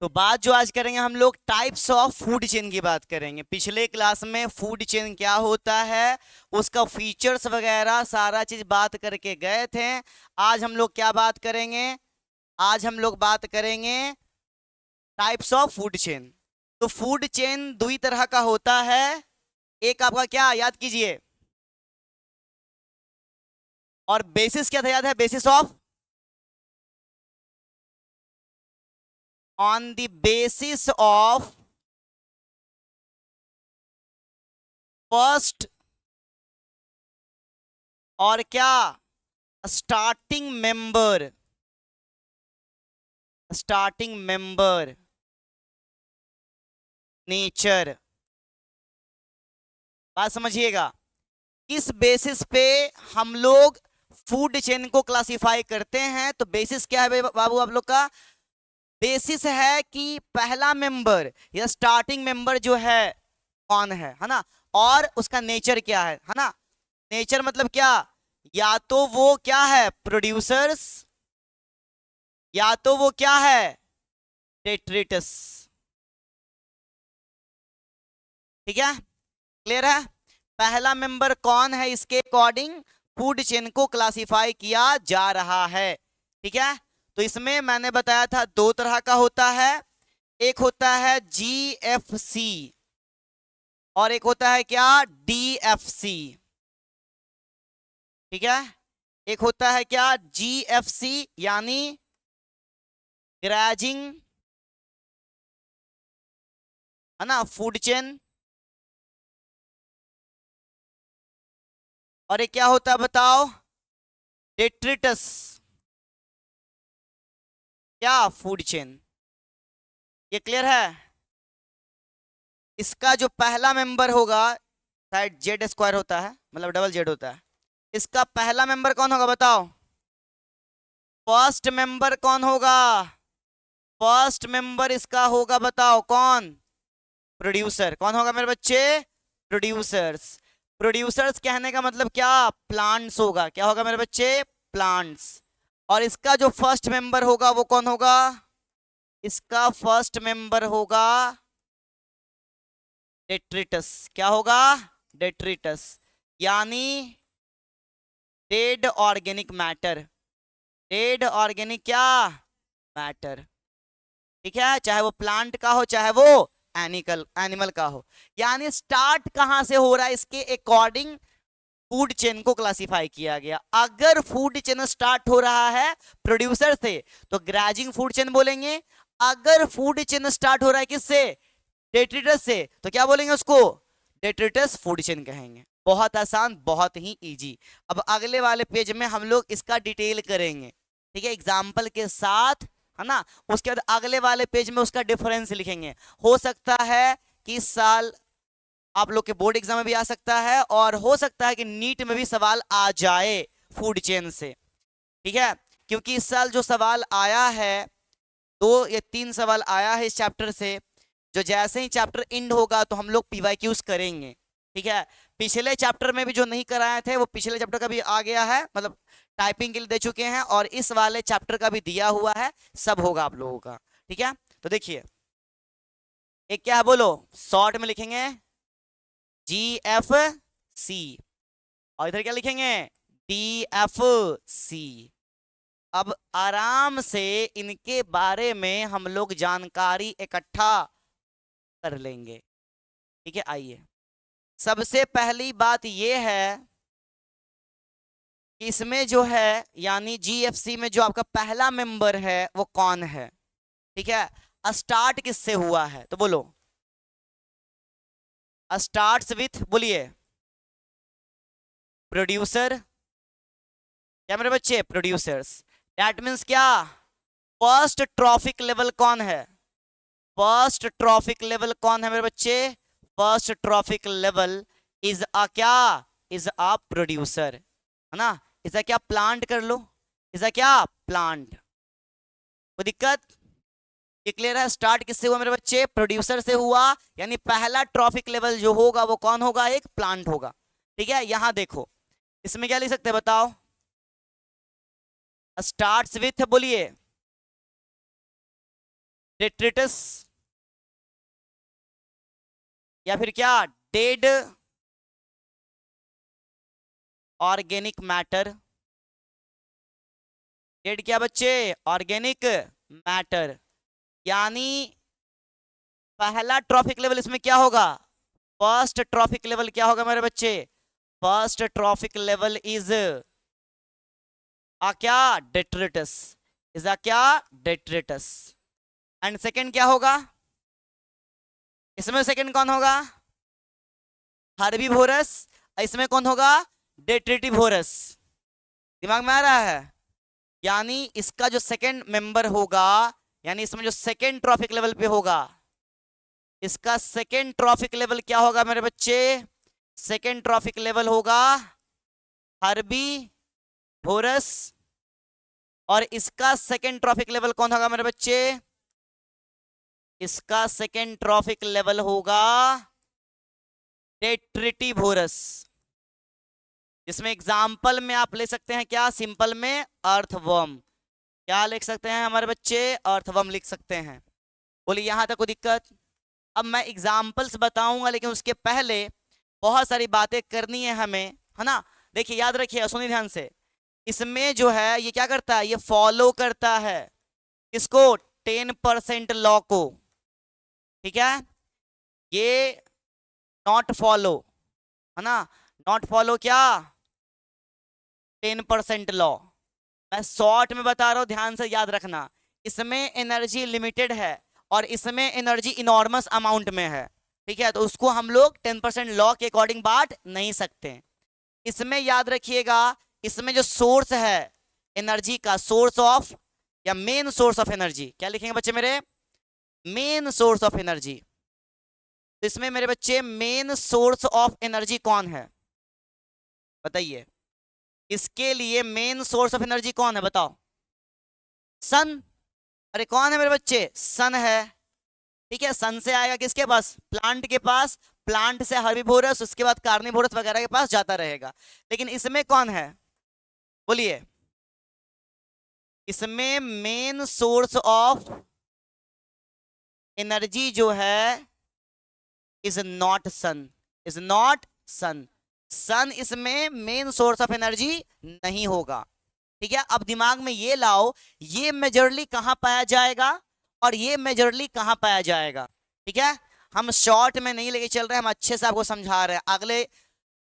तो बात जो आज करेंगे हम लोग टाइप्स ऑफ फूड चेन की बात करेंगे। पिछले क्लास में फूड चेन क्या होता है, उसका फीचर्स वगैरह सारा चीज बात करके गए थे। आज हम लोग क्या बात करेंगे, आज हम लोग बात करेंगे टाइप्स ऑफ फूड चेन। तो फूड चेन दो ही तरह का होता है। एक आपका क्या याद कीजिए, और बेसिस क्या था, याद है? Basis of, on the basis of first और क्या, starting member, starting member nature. बात समझिएगा, किस बेसिस पे हम लोग फूड चेन को क्लासिफाई करते हैं। तो बेसिस क्या है बाबू आप लोग का? बेसिस है कि पहला मेंबर या स्टार्टिंग मेंबर जो है कौन है ना, और उसका नेचर क्या है ना। नेचर मतलब क्या, या तो वो क्या है प्रोड्यूसर्स, या तो वो क्या है डेट्रिटस। ठीक है, क्लियर है? पहला मेंबर कौन है, इसके अकॉर्डिंग फूड चेन को क्लासिफाई किया जा रहा है। ठीक है, तो इसमें मैंने बताया था दो तरह का होता है। एक होता है जीएफसी और एक होता है क्या, डीएफसी। ठीक है, एक होता है क्या जीएफसी यानी ग्रेजिंग, है ना, फूड चेन। और एक क्या होता है बताओ, डेट्रिटस, क्या फूड चेन। ये क्लियर है? इसका जो पहला मेंबर होगा, शायद जेड स्क्वायर होता है, मतलब डबल जेड होता है। इसका पहला मेंबर कौन होगा बताओ? फर्स्ट मेंबर कौन होगा? फर्स्ट मेंबर इसका होगा, बताओ कौन? प्रोड्यूसर। कौन होगा मेरे बच्चे? प्रोड्यूसर्स। प्रोड्यूसर्स कहने का मतलब क्या, प्लांट्स होगा। क्या होगा मेरे बच्चे? प्लांट्स। और इसका जो फर्स्ट मेंबर होगा वो कौन होगा? इसका फर्स्ट मेंबर होगा डेट्रिटस। क्या होगा? डेट्रिटस, यानी dead organic matter. Dead organic क्या मैटर। ठीक है, चाहे वो प्लांट का हो चाहे वो एनिमल का हो। यानी स्टार्ट कहां से हो रहा है, इसके अकॉर्डिंग फूड चेन को क्लासिफाई किया गया। अगर फूड चेन स्टार्ट हो रहा है प्रोड्यूसर से तो ग्रेजिंग फूड चेन बोलेंगे। अगर फूड चेन स्टार्ट हो रहा है किससे, डेट्रिटस से, तो क्या बोलेंगे उसको? डेट्रिटस फूड चेन कहेंगे। बहुत आसान, बहुत ही इजी। अब अगले वाले पेज में हम लोग इसका डिटेल करेंगे, ठीक है, एग्जाम्पल के साथ, है ना। उसके बाद अगले वाले पेज में उसका डिफरेंस लिखेंगे। हो सकता है कि इस साल आप लोग के बोर्ड एग्जाम में भी आ सकता है, और हो सकता है कि नीट में भी सवाल आ जाए फूड चेन से। ठीक है, क्योंकि इस साल जो सवाल आया है, 2 या 3 सवाल आया है इस चैप्टर से। जो जैसे ही चैप्टर एंड होगा तो हम लोग पीवाईक्यूज करेंगे। ठीक है, पिछले चैप्टर में भी जो नहीं कराए थे वो पिछले चैप्टर का भी आ गया है, मतलब टाइपिंग के लिए दे चुके हैं, और इस वाले चैप्टर का भी दिया हुआ है। सब होगा आप लोगों का। ठीक है, तो देखिए, एक क्या है बोलो, शॉर्ट में लिखेंगे GFC, और इधर क्या लिखेंगे, DFC। अब आराम से इनके बारे में हम लोग जानकारी इकट्ठा कर लेंगे। ठीक है, आइए, सबसे पहली बात यह है कि इसमें जो है, यानी जीएफसी में जो आपका पहला मेंबर है वो कौन है। ठीक है, स्टार्ट किससे हुआ है तो बोलो, स्टार्ट्स विथ, बोलिए, प्रोड्यूसर। क्या मेरे बच्चे? प्रोड्यूसर्स। दैट मीन्स क्या, फर्स्ट ट्रॉफिक लेवल कौन है? फर्स्ट ट्रॉफिक लेवल कौन है मेरे बच्चे? First trophic level is a क्या, इज अ प्रोड्यूसर, है ना। इज अ क्या, प्लांट कर लो, इज अ क्या, प्लांट। कोई दिक्कत? ये क्लियर है? स्टार्ट किससे हुआ मेरे बच्चे? प्रोड्यूसर से हुआ, यानी पहला ट्रॉफिक लेवल जो होगा वो कौन होगा? एक प्लांट होगा। ठीक है, यहां देखो, इसमें क्या लिख सकते हैं बताओ? स्टार्ट्स विथ, बोलिए, डेट्रिटस, या फिर क्या, डेड ऑर्गेनिक मैटर। डेड क्या बच्चे, ऑर्गेनिक मैटर। यानी पहला ट्रॉफिक लेवल इसमें क्या होगा, फर्स्ट ट्रॉफिक लेवल क्या होगा मेरे बच्चे, फर्स्ट ट्रॉफिक लेवल इज क्या, डेट्रिटस, इज क्या, डेट्रिटस। एंड सेकंड क्या होगा, इसमें सेकंड कौन होगा, हर्बीवोरस। इसमें कौन होगा, डेट्रिटिवोरस। दिमाग में आ रहा है। यानी इसका जो सेकंड मेंबर होगा, यानी इसमें जो सेकंड ट्रॉफिक लेवल पे होगा, इसका सेकंड ट्रॉफिक लेवल क्या होगा मेरे बच्चे, सेकंड ट्रॉफिक लेवल होगा हर्बीवोरस। और इसका सेकंड ट्रॉफिक लेवल कौन होगा मेरे बच्चे, इसका सेकंड ट्रॉफिक लेवल होगा डेट्रिटिवोरस। जिसमें एग्जाम्पल में आप ले सकते हैं क्या, सिंपल में अर्थवर्म। क्या लिख सकते हैं हमारे बच्चे, अर्थवर्म लिख सकते हैं। बोलिए यहां तक कोई दिक्कत। अब मैं एग्जाम्पल्स बताऊंगा, लेकिन उसके पहले बहुत सारी बातें करनी है हमें, है ना। देखिए याद रखिए, सुनिए ध्यान से। इसमें जो है ये क्या करता है, ये फॉलो करता है किसको, 10% लॉ को, ठीक है। ये नॉट फॉलो, है ना, नॉट फॉलो क्या, 10% लॉ। मैं शॉर्ट में बता रहा हूं, ध्यान से याद रखना। इसमें एनर्जी लिमिटेड है और इसमें एनर्जी इनॉर्मस अमाउंट में है, ठीक है। तो उसको हम लोग 10% लॉ के अकॉर्डिंग बांट नहीं सकते। इसमें याद रखिएगा, इसमें जो सोर्स है एनर्जी का, सोर्स ऑफ या मेन सोर्स ऑफ एनर्जी, क्या लिखेंगे बच्चे मेरे, मेन सोर्स ऑफ एनर्जी। तो इसमें मेरे बच्चे मेन सोर्स ऑफ एनर्जी कौन है, बताइए। इसके लिए मेन सोर्स ऑफ एनर्जी कौन है, बताओ, सन। अरे कौन है मेरे बच्चे, सन है, ठीक है। सन से आएगा किसके पास, प्लांट के पास। प्लांट से हर्बीवोरस, उसके बाद कार्निवोरस वगैरह के पास जाता रहेगा। लेकिन इसमें कौन है, बोलिए, इसमें मेन सोर्स ऑफ एनर्जी जो है is not sun, is not sun. Sun इसमें मेन सोर्स ऑफ एनर्जी नहीं होगा, ठीक है। अब दिमाग में ये लाओ, ये मेजरली कहां पाया जाएगा और ये मेजरली कहां पाया जाएगा, ठीक है। हम शॉर्ट में नहीं लेके चल रहे, हम अच्छे से आपको समझा रहे हैं। अगले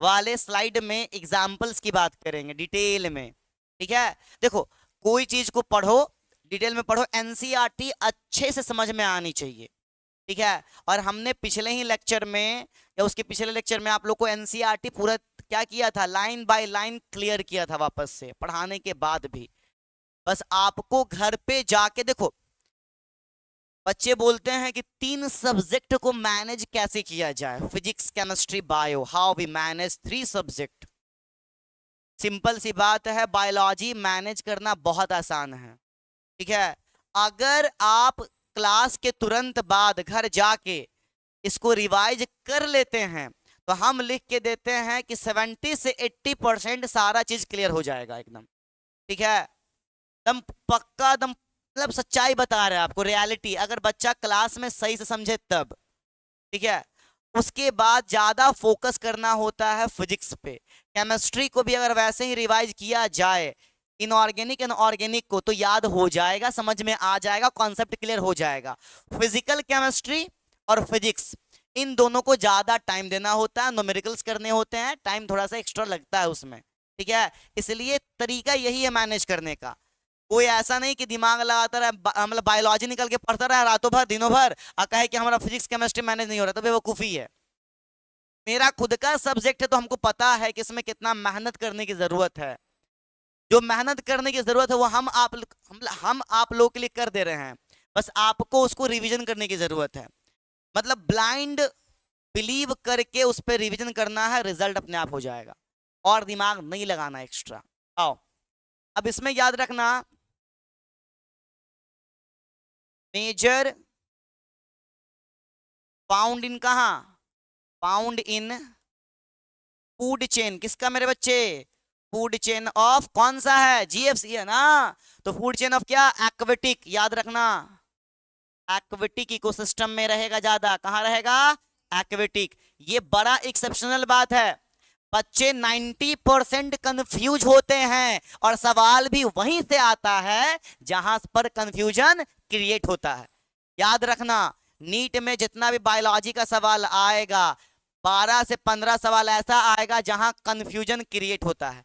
वाले स्लाइड में एग्जाम्पल्स की बात करेंगे डिटेल में, ठीक है। देखो कोई चीज को पढ़ो, डिटेल में पढ़ो, एनसीईआरटी अच्छे से समझ में आनी चाहिए, ठीक है। और हमने पिछले ही लेक्चर में या उसके पिछले लेक्चर में आप लोग को एनसीईआरटी पूरा क्या किया था, लाइन बाय लाइन क्लियर किया था वापस से पढ़ाने के बाद भी। बस आपको घर पे जाके देखो, बच्चे बोलते हैं कि 3 सब्जेक्ट को मैनेज कैसे किया जाए, physics chemistry bio, how we manage 3 subject. Simple सी बात है, बायोलॉजी मैनेज करना बहुत आसान है, ठीक है। अगर आप क्लास के तुरंत बाद घर जाके इसको रिवाइज कर लेते हैं तो हम लिख के देते हैं कि 70 से 80% सारा चीज क्लियर हो जाएगा एकदम, ठीक है। एकदम पक्का, एकदम मतलब सच्चाई बता रहे हैं आपको, रियलिटी। अगर बच्चा क्लास में सही से समझे तब, ठीक है। उसके बाद ज्यादा फोकस करना होता है फिजिक्स पे। केमिस्ट्री को भी अगर वैसे ही रिवाइज किया जाए, इनऑर्गेनिक एंड ऑर्गेनिक को, तो याद हो जाएगा, समझ में आ जाएगा, कॉन्सेप्ट क्लियर हो जाएगा। फिजिकल केमिस्ट्री और फिजिक्स, इन दोनों को ज्यादा टाइम देना होता है, न्यूमेरिकल्स करने होते हैं, टाइम थोड़ा सा एक्स्ट्रा लगता है उसमें, ठीक है। इसलिए तरीका यही है मैनेज करने का। कोई ऐसा नहीं कि दिमाग लगाता रहे, मतलब बायोलॉजी निकल के पढ़ता रहे रातों भर दिनों भर और कहे कि हमारा फिजिक्स केमिस्ट्री मैनेज नहीं हो रहा, तो बेवकूफी है। मेरा खुद का सब्जेक्ट है तो हमको पता है कि इसमें कितना मेहनत करने की जरूरत है। जो मेहनत करने की जरूरत है वो हम आप लोगों के लिए कर दे रहे हैं, बस आपको उसको रिवीजन करने की जरूरत है। मतलब ब्लाइंड बिलीव करके उस पर रिवीजन करना है, रिजल्ट अपने आप हो जाएगा, और दिमाग नहीं लगाना एक्स्ट्रा। आओ अब इसमें याद रखना, मेजर फाउंड इन कहा, फाउंड इन फूड चेन, किसका मेरे बच्चे, फूड चेन ऑफ, कौन सा है, जीएफसी है ना। तो फूड चेन ऑफ क्या, एक्वेटिक, याद रखना, एक्वेटिक इकोसिस्टम में रहेगा ज्यादा। कहां रहेगा? एक्वेटिक। ये बड़ा एक्सेप्शनल बात है। बच्चे 90% कंफ्यूज होते हैं और सवाल भी वहीं से आता है जहां पर कंफ्यूजन क्रिएट होता है। याद रखना, नीट में जितना भी बायोलॉजी का सवाल आएगा 12 से 15 सवाल ऐसा आएगा जहां कंफ्यूजन क्रिएट होता है।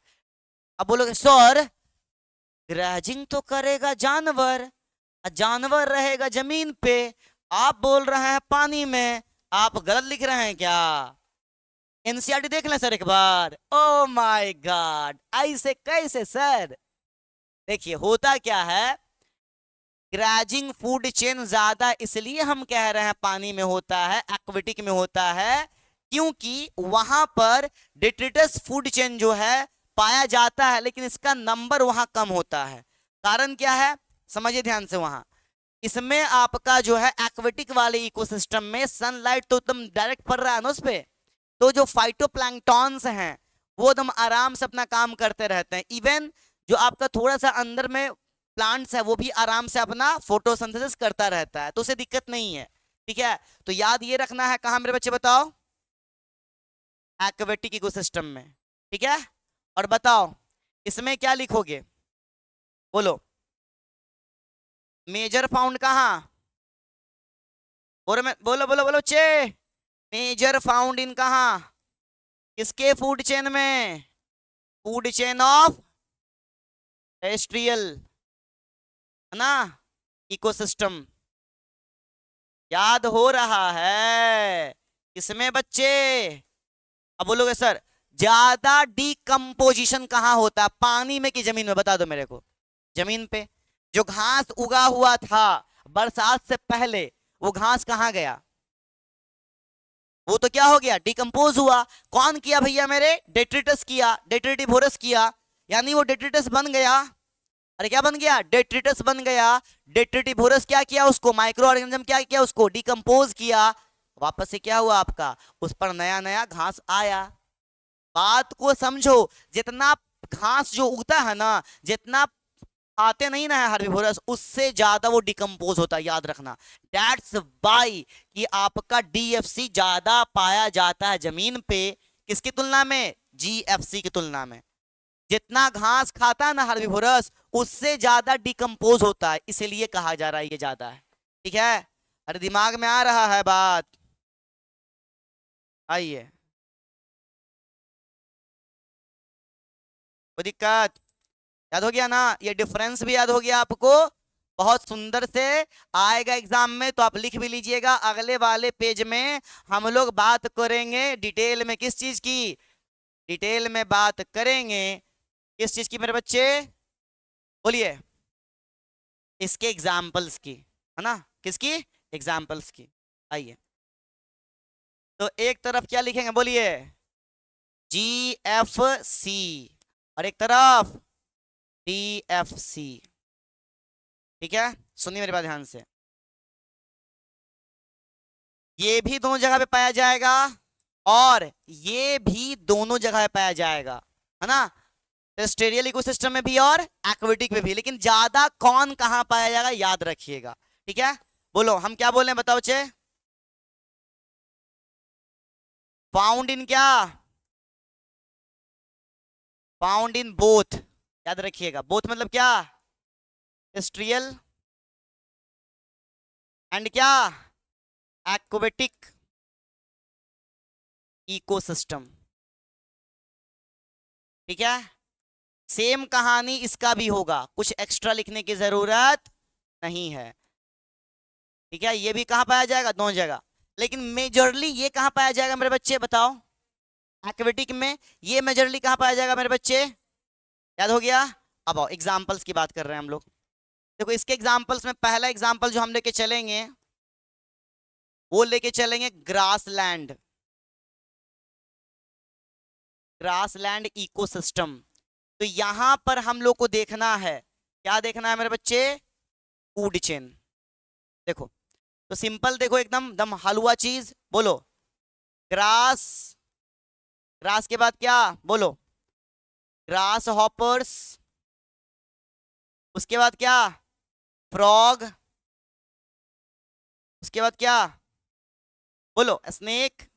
अब बोलोगे सर ग्रैजिंग तो करेगा जानवर, जानवर रहेगा जमीन पे, आप बोल रहे हैं पानी में, आप गलत लिख रहे हैं क्या? एनसीईआरटी देख लें सर एक बार। ओ माय गॉड, ऐसे कैसे सर? देखिए होता क्या है, ग्रैजिंग फूड चेन ज्यादा इसलिए हम कह रहे हैं पानी में होता है, एक्वेटिक में होता है, क्योंकि वहां पर डिट्रिटस फूड चेन जो है पाया जाता है, लेकिन इसका नंबर वहां कम होता है। कारण क्या है समझिए ध्यान से। वहां इसमें आपका जो है एक्वेटिक वाले इकोसिस्टम में सनलाइट तो एकदम डायरेक्ट पड़ रहा है ना उस पे, तो जो फाइटोप्लैंक्टॉन्स हैं वो एकदम आराम से अपना काम करते रहते हैं। इवन जो आपका थोड़ा सा अंदर में प्लांट्स है वो भी आराम से अपना फोटोसिंथेसिस करता रहता है, तो उसे दिक्कत नहीं है। ठीक है, तो याद ये रखना है कहां मेरे बच्चे बताओ? एक्वेटिक इकोसिस्टम में। ठीक है, और बताओ इसमें क्या लिखोगे? बोलो। मेजर फाउंड कहां? बोलो बोलो बोलो बोलो चे। मेजर फाउंड इन कहां? किसके फूड चेन में? फूड चेन ऑफ टेरेस्ट्रियल, है ना, इकोसिस्टम। याद हो रहा है इसमें बच्चे? अब बोलोगे सर ज्यादा डिकम्पोजिशन कहां होता है, पानी में कि जमीन में? बता दो मेरे को। जमीन पे। जो घास उगा हुआ था बरसात से पहले, वो घास कहां गया? वो तो क्या हो गया? डिकम्पोज हुआ। कौन किया भैया मेरे? डेट्रिटस किया, डेट्रिटिवोरस किया, यानी वो डेट्रिटस बन गया। अरे क्या बन गया? डेट्रिटस बन गया। डेट्रिटिवोरस क्या किया? उसको माइक्रो ऑर्गेनिज्म क्या किया? उसको डिकम्पोज किया। वापस से क्या हुआ आपका? उस पर नया नया घास आया। बात को समझो, जितना घास जो उगता है ना, जितना आते नहीं ना है हर्बिवोरस, उससे ज्यादा वो डिकम्पोज होता है, याद रखना। दैट्स वाई कि आपका डीएफसी ज्यादा पाया जाता है जमीन पे, किसकी तुलना में? जीएफसी की तुलना में। जितना घास खाता है ना हर्बिवोरस, उससे ज्यादा डिकम्पोज होता है, इसीलिए कहा जा रहा है ये ज्यादा है। ठीक है, अरे दिमाग में आ रहा है बात? आइए, कोई दिक्कत? याद हो गया ना? ये डिफरेंस भी याद हो गया आपको? बहुत सुंदर से आएगा एग्जाम में, तो आप लिख भी लीजिएगा। अगले वाले पेज में हम लोग बात करेंगे डिटेल में किस चीज की? डिटेल में बात करेंगे किस चीज की मेरे बच्चे? बोलिए। इसके एग्जाम्पल्स की, है ना? किसकी? एग्जाम्पल्स की। आइए, तो एक तरफ क्या लिखेंगे बोलिए? GFC, और एक तरफ DFC। ठीक है, सुनिए मेरी बात ध्यान से। ये भी दोनों जगह पे पाया जाएगा और ये भी दोनों जगह पे पाया जाएगा, है ना? टेरेस्ट्रियल इकोसिस्टम में भी और एक्वेटिक में भी, लेकिन ज्यादा कौन कहां पाया जाएगा याद रखिएगा। ठीक है, बोलो हम क्या बोल रहे हैं बताओ बच्चे? फाउंड इन क्या? Found in both. याद रखिएगा, बोथ मतलब क्या? टेरेस्ट्रियल एंड क्या? Aquatic ecosystem. ठीक है, सेम कहानी इसका भी होगा, कुछ एक्स्ट्रा लिखने की जरूरत नहीं है। ठीक है, ये भी कहां पाया जाएगा? दोनों जगह। लेकिन मेजरली ये कहां पाया जाएगा मेरे बच्चे बताओ? एक्वेटिक में। ये मेजरली कहां पाया जाएगा मेरे बच्चे? याद हो गया? अब आओ एग्जाम्पल्स की बात कर रहे हैं हम लोग। देखो इसके एग्जाम्पल्स में पहला एग्जाम्पल जो हम लेके चलेंगे वो लेके चलेंगे ग्रासलैंड। Grassland ecosystem. तो यहां पर हम लोग को देखना है, क्या देखना है मेरे बच्चे? Food chain. देखो तो सिंपल, देखो एकदम दम हलवा चीज। बोलो ग्रास, ग्रास के बाद क्या? बोलो ग्रास हॉपर्स, उसके बाद क्या? फ्रॉग, उसके बाद क्या, बोलो, स्नेक।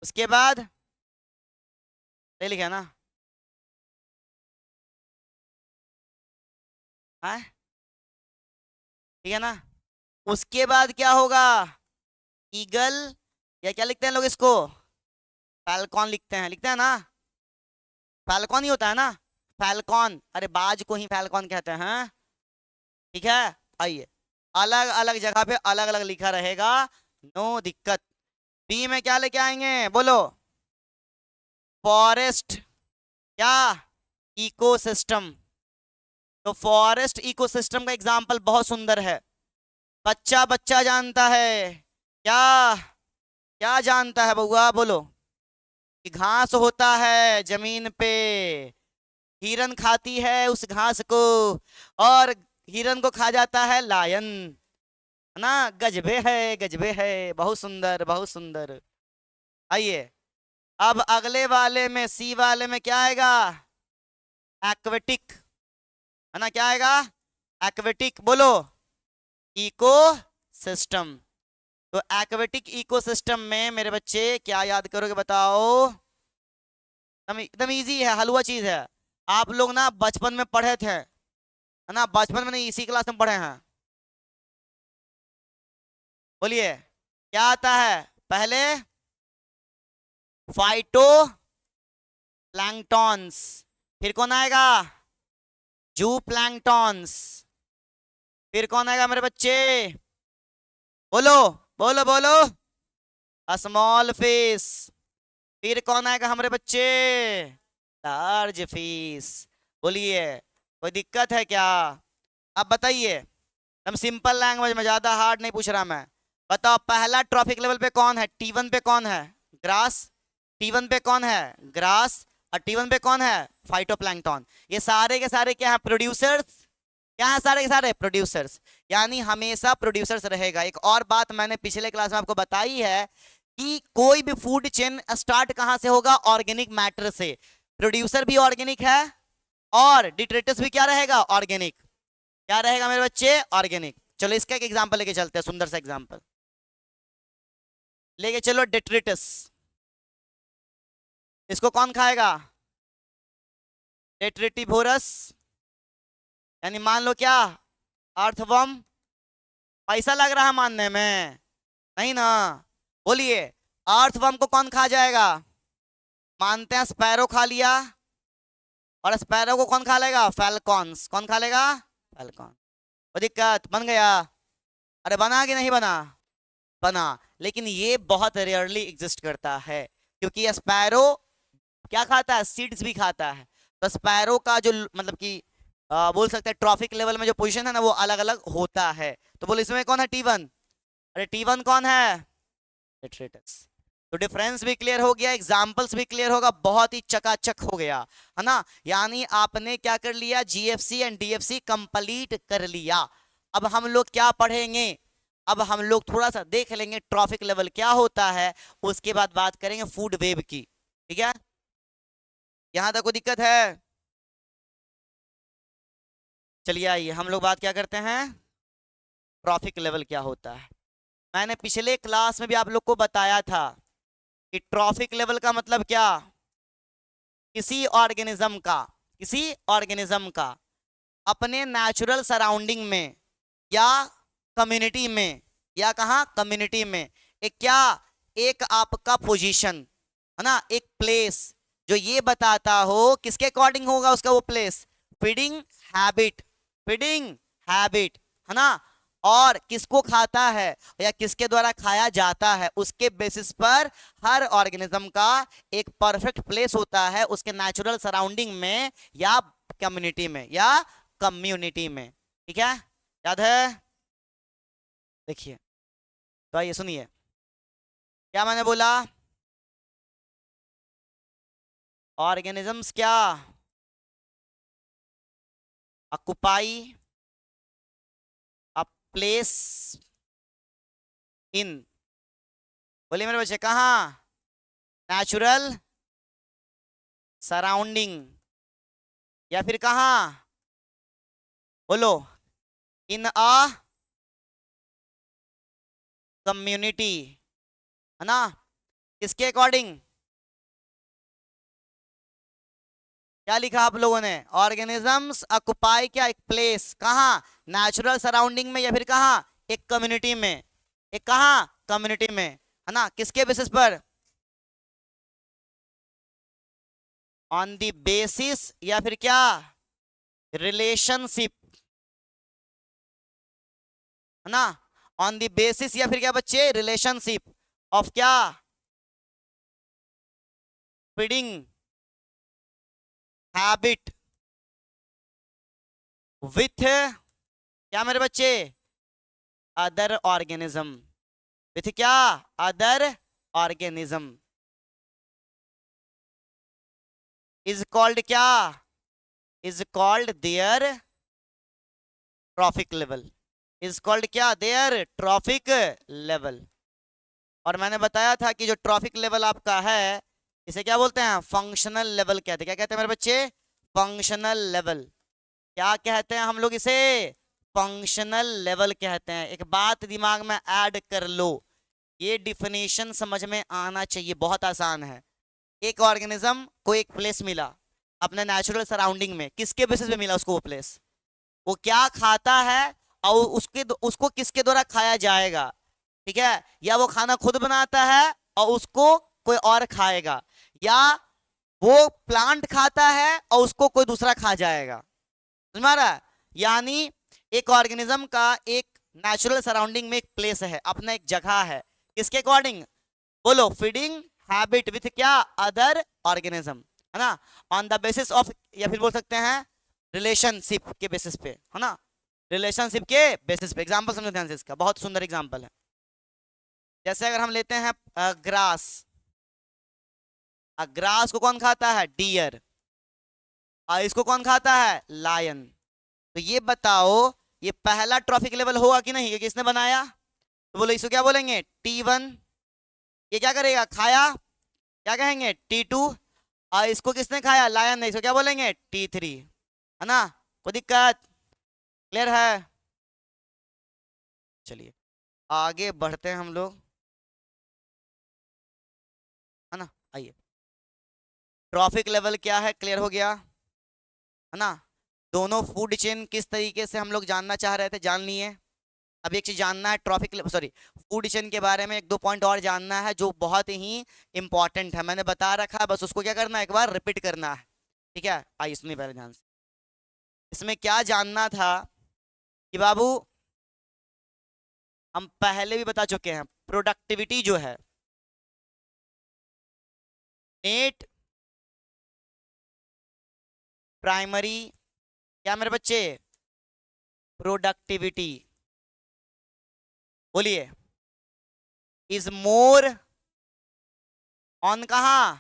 उसके बाद सही लिखा है ना? हाँ, ठीक है ना? उसके बाद क्या होगा? ईगल, या क्या लिखते हैं लोग इसको? फैल्कॉन लिखते हैं ना? फैल्कॉन ही होता है ना? फैल्कॉन, अरे बाज को ही फैल्कॉन कहते हैं, हाँ? ठीक है। आइए, अलग अलग जगह पे अलग अलग लिखा रहेगा, नो दिक्कत। बी में क्या लेके आएंगे, बोलो? फॉरेस्ट, क्या? इकोसिस्टम। तो फॉरेस्ट इकोसिस्टम का एग्जांपल बहुत सुंदर है। बच्चा बच्चा जानता है क्या? क्या जानता है बउआ, बोलो? कि घास होता है जमीन पे, हिरन खाती है उस घास को, और हिरन को खा जाता है लायन, है ना? गजबे है, गजबे है, बहुत सुंदर, बहुत सुंदर। आइए, अब अगले वाले में, सी वाले में क्या आएगा? एक्वेटिक, है ना? क्या आएगा? एक्वेटिक, बोलो? Ecosystem. तो एक्वेटिक इकोसिस्टम में मेरे बच्चे क्या याद करोगे, बताओ? एकदम इजी है, हलवा चीज है। आप लोग ना बचपन में पढ़े थे, है ना? बचपन में नहीं, इसी क्लास में पढ़े हैं। बोलिए, क्या आता है पहले? Phyto planktons. फिर कौन आएगा? जू प्लैंक्टॉन्स। फिर कौन आएगा मेरे बच्चे? बोलो, बोलो, बोलो? Small fish. फिर कौन आएगा हमारे बच्चे? Large fish. बोलिए, कोई दिक्कत है क्या? अब बताइए, हम सिंपल लैंग्वेज में, ज्यादा हार्ड नहीं पूछ रहा मैं। बताओ, पहला ट्रॉफिक लेवल पे कौन है? T1 पे कौन है? ग्रास। T1 पे कौन है? ग्रास। और T1 पे कौन है? फाइटोप्लैंक्टन। ये सारे के सारे क्या है? प्रोड्यूसर्स। क्या है? सारे के सारे प्रोड्यूसर्स। यानी हमेशा प्रोड्यूसर्स रहेगा। एक और बात मैंने पिछले क्लास में आपको बताई है कि कोई भी फूड चेन स्टार्ट कहां से होगा? ऑर्गेनिक मैटर से। प्रोड्यूसर भी ऑर्गेनिक है, और डिट्रेटस भी क्या रहेगा? ऑर्गेनिक। क्या रहेगा मेरे बच्चे? ऑर्गेनिक। चलो इसका एक एग्जांपल लेके चलते हैं, सुंदर सा एग्जांपल लेके चलो। डेट्रिटस, इसको कौन खाएगा? डेट्रिटिवोरस। यानी मान लो क्या? अर्थवर्म। पैसा लग रहा है मानने में? नहीं ना? बोलिए, अर्थवर्म को कौन खा जाएगा? मानते हैं स्पैरो खा लिया, और स्पैरो को कौन खा लेगा? फैल्कॉन्स। कौन खा लेगा? फैल्कॉन। वो दिक्कत बन गया? अरे बना कि नहीं बना? बना। लेकिन ये बहुत रेयरली एग्जिस्ट करता है, क्योंकि स्पैरो क्या खाता है? सीड्स भी खाता है। तो स्पैरो का जो मतलब कि बोल सकते हैं ट्रॉफिक लेवल में जो पोजीशन है ना, वो अलग अलग होता है। तो बोल, इसमें कौन है? T1। अरे T1 कौन है? Detritus। तो डिफरेंस भी क्लियर हो गया, एग्जांपल्स भी क्लियर होगा, बहुत ही चकाचक हो गया, है ना? यानी आपने क्या कर लिया? GFC एंड DFC कंप्लीट कर लिया। अब हम लोग क्या पढ़ेंगे? अब हम लोग थोड़ा सा देख लेंगे ट्रॉफिक लेवल क्या होता है, उसके बाद बात करेंगे फूड वेब की। ठीक है? यहां तक कोई दिक्कत है? चलिए आइए, हम लोग बात क्या करते हैं, ट्रॉफिक लेवल क्या होता है। मैंने पिछले क्लास में भी आप लोग को बताया था कि ट्रॉफिक लेवल का मतलब क्या? किसी ऑर्गेनिज्म का, किसी ऑर्गेनिज्म का अपने नेचुरल सराउंडिंग में, या कम्युनिटी में, या कहा? कम्युनिटी में। एक क्या? एक आपका पोजीशन, है ना? एक प्लेस, जो ये बताता हो किसके अकॉर्डिंग होगा उसका वो place? Feeding habit, feeding habit, है ना? और किसको खाता है, या किसके द्वारा खाया जाता है, उसके बेसिस पर हर ऑर्गेनिज्म का एक परफेक्ट प्लेस होता है उसके नेचुरल सराउंडिंग में, या कम्युनिटी में, या कम्युनिटी में। ठीक है? याद है? देखिए, तो आइए सुनिए, क्या मैंने बोला? ऑर्गेनिजम्स क्या? ऑक्युपाई अ प्लेस इन, बोलिए मेरे बच्चे, कहाँ? नेचुरल सराउंडिंग, या फिर कहाँ? बोलो, इन अ कम्युनिटी, है ना? किसके अकॉर्डिंग? क्या लिखा आप लोगों ने? ऑर्गेनिजम्स ऑक्युपाई क्या? एक प्लेस, कहाँ? नेचुरल सराउंडिंग में या फिर कहाँ? एक कम्युनिटी में। एक कहाँ? कम्युनिटी में, है ना? किसके बेसिस पर? ऑन द बेसिस या फिर क्या? रिलेशनशिप, है ना? ऑन द बेसिस या फिर क्या बच्चे? रिलेशनशिप ऑफ क्या? फीडिंग हैबिट विथ क्या मेरे बच्चे? अदर ऑर्गेनिज्म, विथ क्या? अदर ऑर्गेनिज्म इज कॉल्ड क्या? Is called their trophic level, is called क्या? Their trophic level. और मैंने बताया था कि जो ट्रॉफिक लेवल आपका है, इसे क्या बोलते हैं? फंक्शनल लेवल कहते हैं। क्या कहते हैं मेरे बच्चे? Functional level. क्या कहते हैं हम लोग इसे? फंक्शनल लेवल कहते हैं। एक बात दिमाग में ऐड कर लो, ये डिफिनेशन समझ में आना चाहिए, बहुत आसान है। एक ऑर्गेनिज्म को एक प्लेस मिला अपने नेचुरल सराउंडिंग में, किसके बेसिस पे मिला उसको वो प्लेस? वो क्या खाता है और उसको किसके द्वारा खाया जाएगा, ठीक है? या वो खाना खुद बनाता है और उसको कोई और खाएगा, या वो प्लांट खाता है और उसको कोई दूसरा खा जाएगा। समझ में आ रहा है? यानी एक ऑर्गेनिज्म का एक नेचुरल सराउंडिंग में एक प्लेस है, अपना एक जगह है, किसके अकॉर्डिंग? बोलो, फीडिंग हैबिट विथ क्या? अदर ऑर्गेनिज्म, है ना? ऑन द बेसिस ऑफ, या फिर बोल सकते हैं रिलेशनशिप के बेसिस पे, है ना? रिलेशनशिप के बेसिस पे। एग्जांपल समझो ध्यान से, इसका बहुत सुंदर एग्जांपल है। जैसे अगर हम लेते हैं ग्रास, ग्रास को कौन खाता है? डियर। इसको कौन खाता है? लायन। तो ये बताओ, ये पहला ट्रॉफिक लेवल होगा कि नहीं? ये किसने बनाया? तो बोलो इसको क्या बोलेंगे? T1। ये क्या करेगा? खाया, क्या कहेंगे? T2। और इसको किसने खाया? लायन ने। इसको क्या बोलेंगे? T3, है ना? कोई दिक्कत? क्लियर है? चलिए आगे बढ़ते हैं हम लोग, है ना? आइए, ट्रॉफिक लेवल क्या है क्लियर हो गया, है ना? दोनों फूड चेन किस तरीके से हम लोग जानना चाह रहे थे, जान लिए। अब एक चीज जानना है, ट्रॉफिक सॉरी फूड चेन के बारे में एक दो पॉइंट और जानना है जो बहुत ही इंपॉर्टेंट है। मैंने बता रखा है, बस उसको क्या करना है? एक बार रिपीट करना है, ठीक है? आइए सुनिए पहले ध्यान से। इसमें क्या जानना था कि बाबू, हम पहले भी बता चुके हैं, प्रोडक्टिविटी जो है, नेट प्राइमरी क्या मेरे बच्चे? प्रोडक्टिविटी, बोलिए, इज मोर ऑन कहा?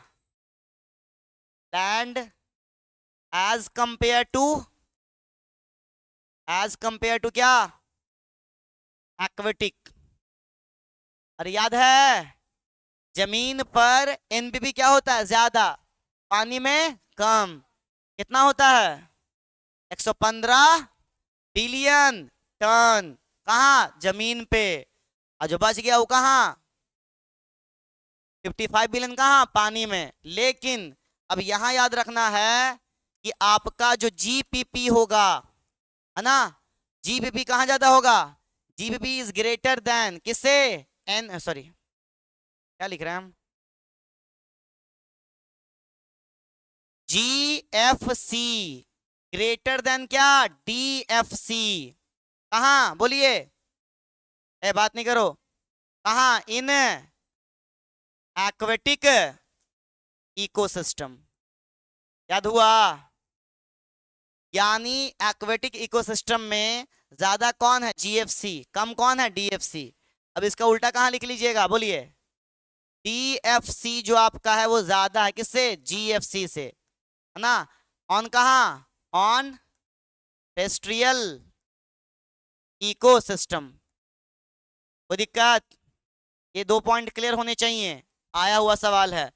Land as compare to, as compare to क्या? एक्वेटिक। अरे याद है, जमीन पर एनपीवी क्या होता है? ज्यादा, पानी में कम। कितना होता है? 115 बिलियन टन। कहाँ? जमीन पे। और जो बच गया वो कहाँ? 55 बिलियन कहाँ? पानी में। लेकिन अब यहां याद रखना है कि आपका जो जीपीपी होगा, है ना? जीपीपी कहाँ ज्यादा होगा? जीपीपी इज ग्रेटर देन किससे? एन, सॉरी क्या लिख रहे हैं हम? जीएफसी ग्रेटर देन क्या? डीएफसी। कहाँ? बोलिए, ए बात नहीं करो। कहाँ? In aquatic ecosystem. याद हुआ? यानी एक्वेटिक इकोसिस्टम में ज्यादा कौन है? जीएफसी। कम कौन है? डीएफसी। अब इसका उल्टा कहाँ लिख लीजिएगा? बोलिए, डीएफसी जो आपका है वो ज्यादा है किससे? जीएफसी से, है ना? ऑन कहाँ? On terrestrial ecosystem. कोई दिक्कत? ये दो पॉइंट क्लियर होने चाहिए, आया हुआ सवाल है।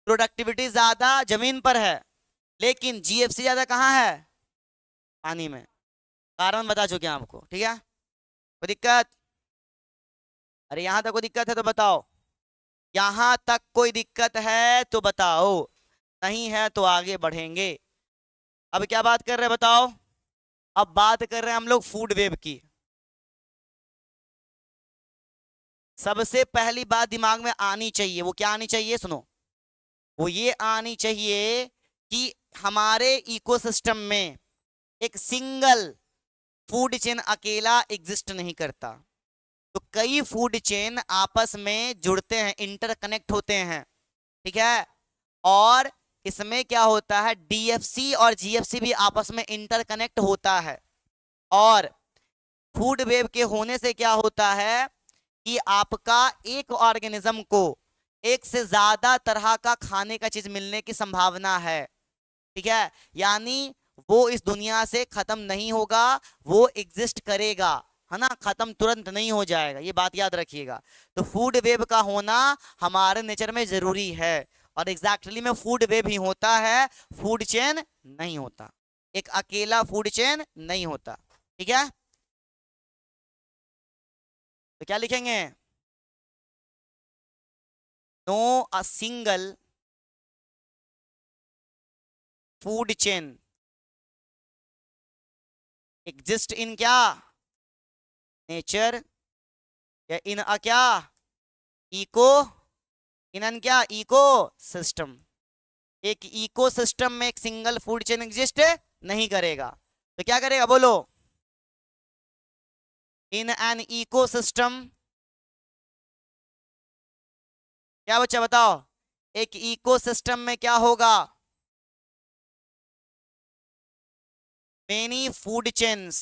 प्रोडक्टिविटी ज्यादा जमीन पर है, लेकिन जीएफसी ज्यादा कहाँ है? पानी में। कारण बता चुके हैं आपको, ठीक है? कोई दिक्कत? अरे यहां तक कोई दिक्कत है तो बताओ, यहां तक कोई दिक्कत है तो बताओ, नहीं है तो आगे बढ़ेंगे। अब क्या बात कर रहे हैं बताओ? अब बात कर रहे हैं हम लोग फूड वेब की। सबसे पहली बात दिमाग में आनी चाहिए, वो क्या आनी चाहिए, सुनो, वो ये आनी चाहिए कि हमारे इकोसिस्टम में एक सिंगल फूड चेन अकेला एग्जिस्ट नहीं करता। तो कई फूड चेन आपस में जुड़ते हैं, इंटरकनेक्ट होते हैं, ठीक है। और इसमें क्या होता है, डीएफसी और जीएफसी भी आपस में इंटरकनेक्ट होता है। और फूड वेब के होने से क्या होता है कि आपका एक ऑर्गेनिज्म को एक से ज्यादा तरह का खाने का चीज मिलने की संभावना है, ठीक है। यानी वो इस दुनिया से खत्म नहीं होगा, वो एग्जिस्ट करेगा, है ना, खत्म तुरंत नहीं हो जाएगा, ये बात याद रखिएगा। तो फूड वेब का होना हमारे नेचर में जरूरी है, और एग्जैक्टली में फूड वेब ही होता है, फूड चेन नहीं होता, एक अकेला फूड चेन नहीं होता, ठीक है। तो क्या लिखेंगे, no a single food chain exist in क्या, नेचर, या इन अ क्या, इको, इन अन क्या, इको सिस्टम। एक इको सिस्टम में एक सिंगल फूड चेन एग्जिस्ट नहीं करेगा, तो क्या करेगा बोलो, इन एन इको सिस्टम, क्या बच्चा बताओ, एक इको सिस्टम में क्या होगा, many food chains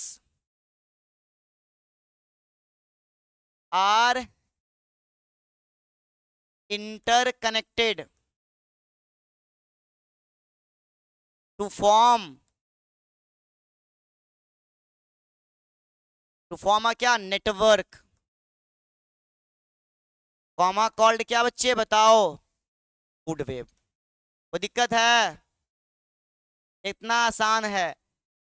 are interconnected to form, to form a क्या, नेटवर्क, कॉमा कॉल्ड क्या बच्चे बताओ, फूड वेब। कोई दिक्कत है, इतना आसान है।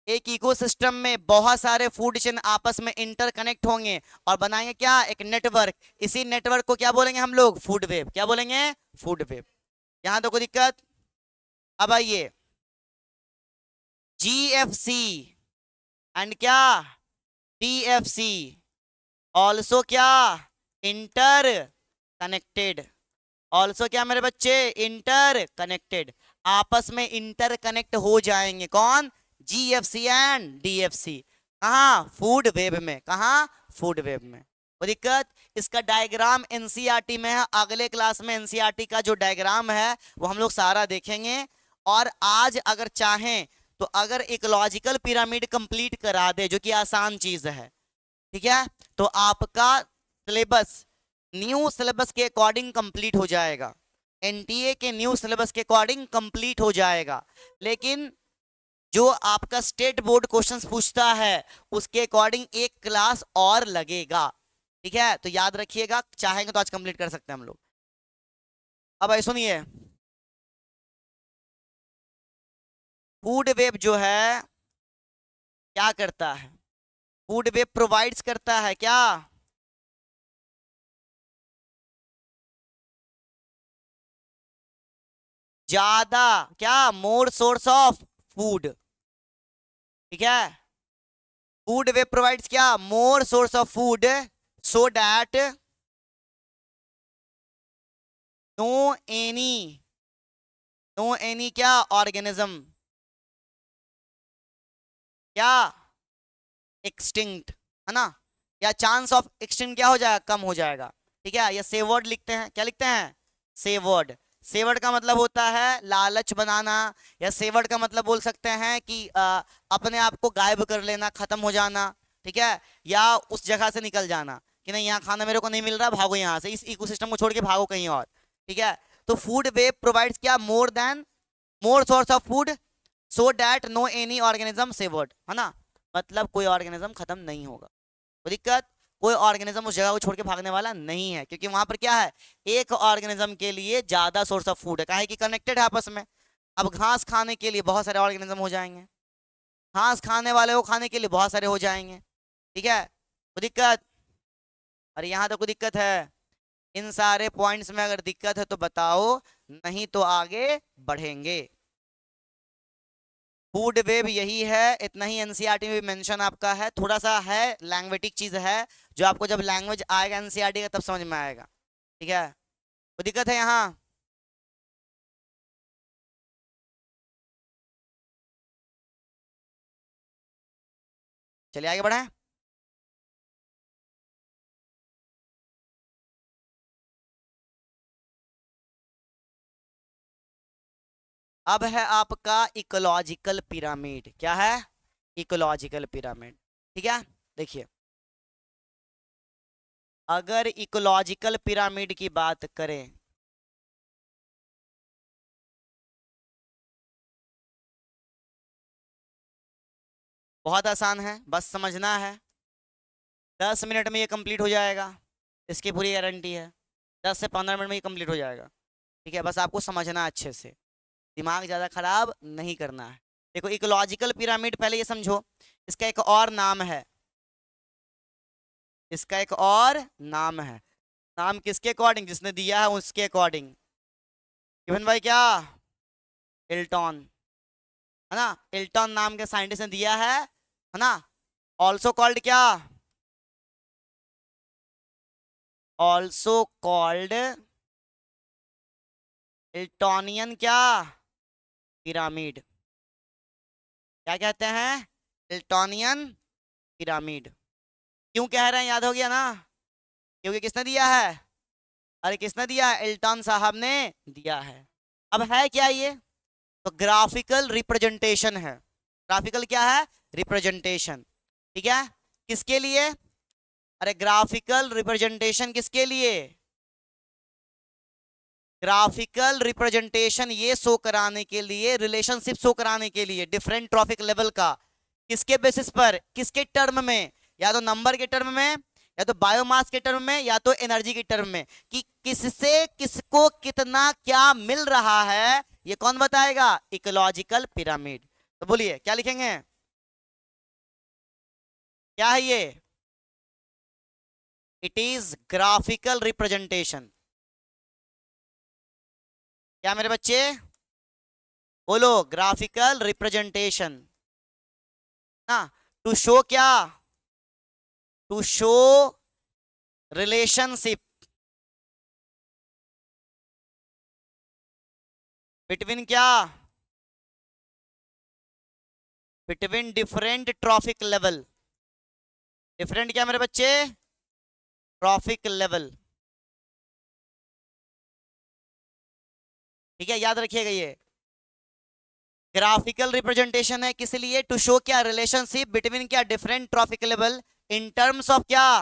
एक इकोसिस्टम में बहुत सारे फूड चेन आपस में इंटरकनेक्ट होंगे और बनाएंगे क्या, एक नेटवर्क। इसी नेटवर्क को क्या बोलेंगे हम लोग, फूड वेब। क्या बोलेंगे, फूड वेब। यहां तो कोई दिक्कत। अब आइए, जीएफसी एंड क्या, टीएफसी ऑल्सो क्या, इंटर कनेक्टेड। ऑल्सो क्या मेरे बच्चे, इंटर कनेक्टेड, आपस में इंटर कनेक्ट हो जाएंगे। कौन, जीएफसी एंड डीएफसी। कहाँ, फूड वेब में। कहाँ, फूड वेब में। कोई दिक्कत। इसका डायग्राम एनसीईआरटी में है, अगले क्लास में एनसीईआरटी का जो डायग्राम है वो हम लोग सारा देखेंगे। और आज अगर चाहें तो अगर एक लॉजिकल पिरामिड कंप्लीट करा दे, जो कि आसान चीज है, ठीक है, तो आपका सिलेबस न्यू सिलेबस के अकॉर्डिंग कंप्लीट हो जाएगा, एनटीए के न्यू सिलेबस के अकॉर्डिंग कंप्लीट हो जाएगा। लेकिन जो आपका स्टेट बोर्ड क्वेश्चंस पूछता है उसके अकॉर्डिंग एक क्लास और लगेगा, ठीक है। तो याद रखिएगा, चाहेंगे तो आज कंप्लीट कर सकते हैं हम लोग। अब ऐसा सुनिए, फूड वेब जो है क्या करता है, फूड वेब प्रोवाइड्स करता है क्या, ज्यादा क्या, मोर सोर्स ऑफ फूड, ठीक है। फूड वेब प्रोवाइड्स क्या, more source of food, so that no any, no any क्या, ऑर्गेनिज्म क्या, एक्सटिंक्ट, है ना, या चांस ऑफ एक्सटिंक्ट क्या हो जाएगा, कम हो जाएगा, ठीक है। या सेवर्ड लिखते हैं, क्या लिखते हैं, सेवर्ड। सेवर्ड का मतलब होता है लालच बनाना, या सेवर्ड का मतलब बोल सकते हैं कि अपने आप को गायब कर लेना, खत्म हो जाना, ठीक है। या उस जगह से निकल जाना कि नहीं, यहाँ खाना मेरे को नहीं मिल रहा, भागो यहाँ से, इस इकोसिस्टम को छोड़ के भागो कहीं और, ठीक है। तो फूड वेब प्रोवाइड्स क्या, more than, more source of food, so that no any organism severed, है ना, मतलब कोई ऑर्गेनिज्म खत्म नहीं होगा। कोई दिक्कत, कोई ऑर्गेनिज्म उस जगह को छोड़ के भागने वाला नहीं है, क्योंकि वहां पर क्या है, एक ऑर्गेनिज्म के लिए ज्यादा सोर्स ऑफ फूड है, काहे कि कनेक्टेड है आपस में। अब घास खाने के लिए बहुत सारे ऑर्गेनिज्म हो जाएंगे, घास खाने वाले को खाने के लिए बहुत सारे हो जाएंगे, ठीक है। कोई दिक्कत। और यहाँ तो कोई दिक्कत है? इन सारे पॉइंट्स में अगर दिक्कत है तो बताओ, नहीं तो आगे बढ़ेंगे। फूड वेब यही है, इतना ही एनसीईआरटी में भी मेंशन आपका है। थोड़ा सा है लैंग्वेटिक चीज है, जो आपको जब लैंग्वेज आएगा एनसीईआरटी का तब समझ में आएगा। ठीक है, कोई दिक्कत है यहाँ? चलिए आगे बढ़े। अब है आपका इकोलॉजिकल पिरामिड। क्या है? Ecological pyramid. ठीक है, देखिए, अगर इकोलॉजिकल पिरामिड की बात करें, बहुत आसान है, बस समझना है। 10 मिनट में ये कंप्लीट हो जाएगा, इसकी पूरी गारंटी है। 10 से 15 मिनट में ये कंप्लीट हो जाएगा। ठीक है, बस आपको समझना अच्छे से, दिमाग ज़्यादा खराब नहीं करना है। देखो, इकोलॉजिकल पिरामिड, पहले ये समझो, इसका एक और नाम है। इसका एक और नाम है। नाम किसके अकॉर्डिंग? जिसने दिया है उसके अकॉर्डिंग। इवन भाई क्या? इल्टॉन, है ना? इल्टॉन नाम के साइंटिस्ट ने दिया है ना? ऑल्सो कॉल्ड क्या? ऑल्सो कॉल्ड इल्टोनियन क्या? पिरामिड। क्या कहते हैं? इल्टोनियन पिरामिड। क्यों कह रहे हैं, याद हो गया ना? क्योंकि किसने दिया है? अरे किसने दिया है? इल्टन साहब ने दिया है। अब है क्या ये? तो ग्राफिकल रिप्रेजेंटेशन है। ग्राफिकल क्या है? रिप्रेजेंटेशन। ठीक है, किसके लिए? अरे ग्राफिकल रिप्रेजेंटेशन किसके लिए? ग्राफिकल रिप्रेजेंटेशन ये शो कराने के लिए, रिलेशनशिप शो कराने के लिए डिफरेंट ट्रॉफिक लेवल का। किसके बेसिस पर? किसके टर्म में? या तो नंबर के टर्म में, या तो बायोमास के टर्म में, या तो एनर्जी के टर्म में, कि किससे किसको कितना क्या मिल रहा है, ये कौन बताएगा? Ecological pyramid. तो बोलिए क्या लिखेंगे? क्या है ये? It is graphical representation. क्या मेरे बच्चे? बोलो, ग्राफिकल रिप्रेजेंटेशन ना। टू शो क्या? टू शो रिलेशनशिप बिटवीन क्या? Between different trophic level. Different क्या मेरे बच्चे? Trophic level. ठीक है, याद रखिएगा ये ग्राफिकल रिप्रेजेंटेशन है किस लिए? टू शो क्या? रिलेशनशिप बिटवीन क्या? Different trophic level in terms of क्या?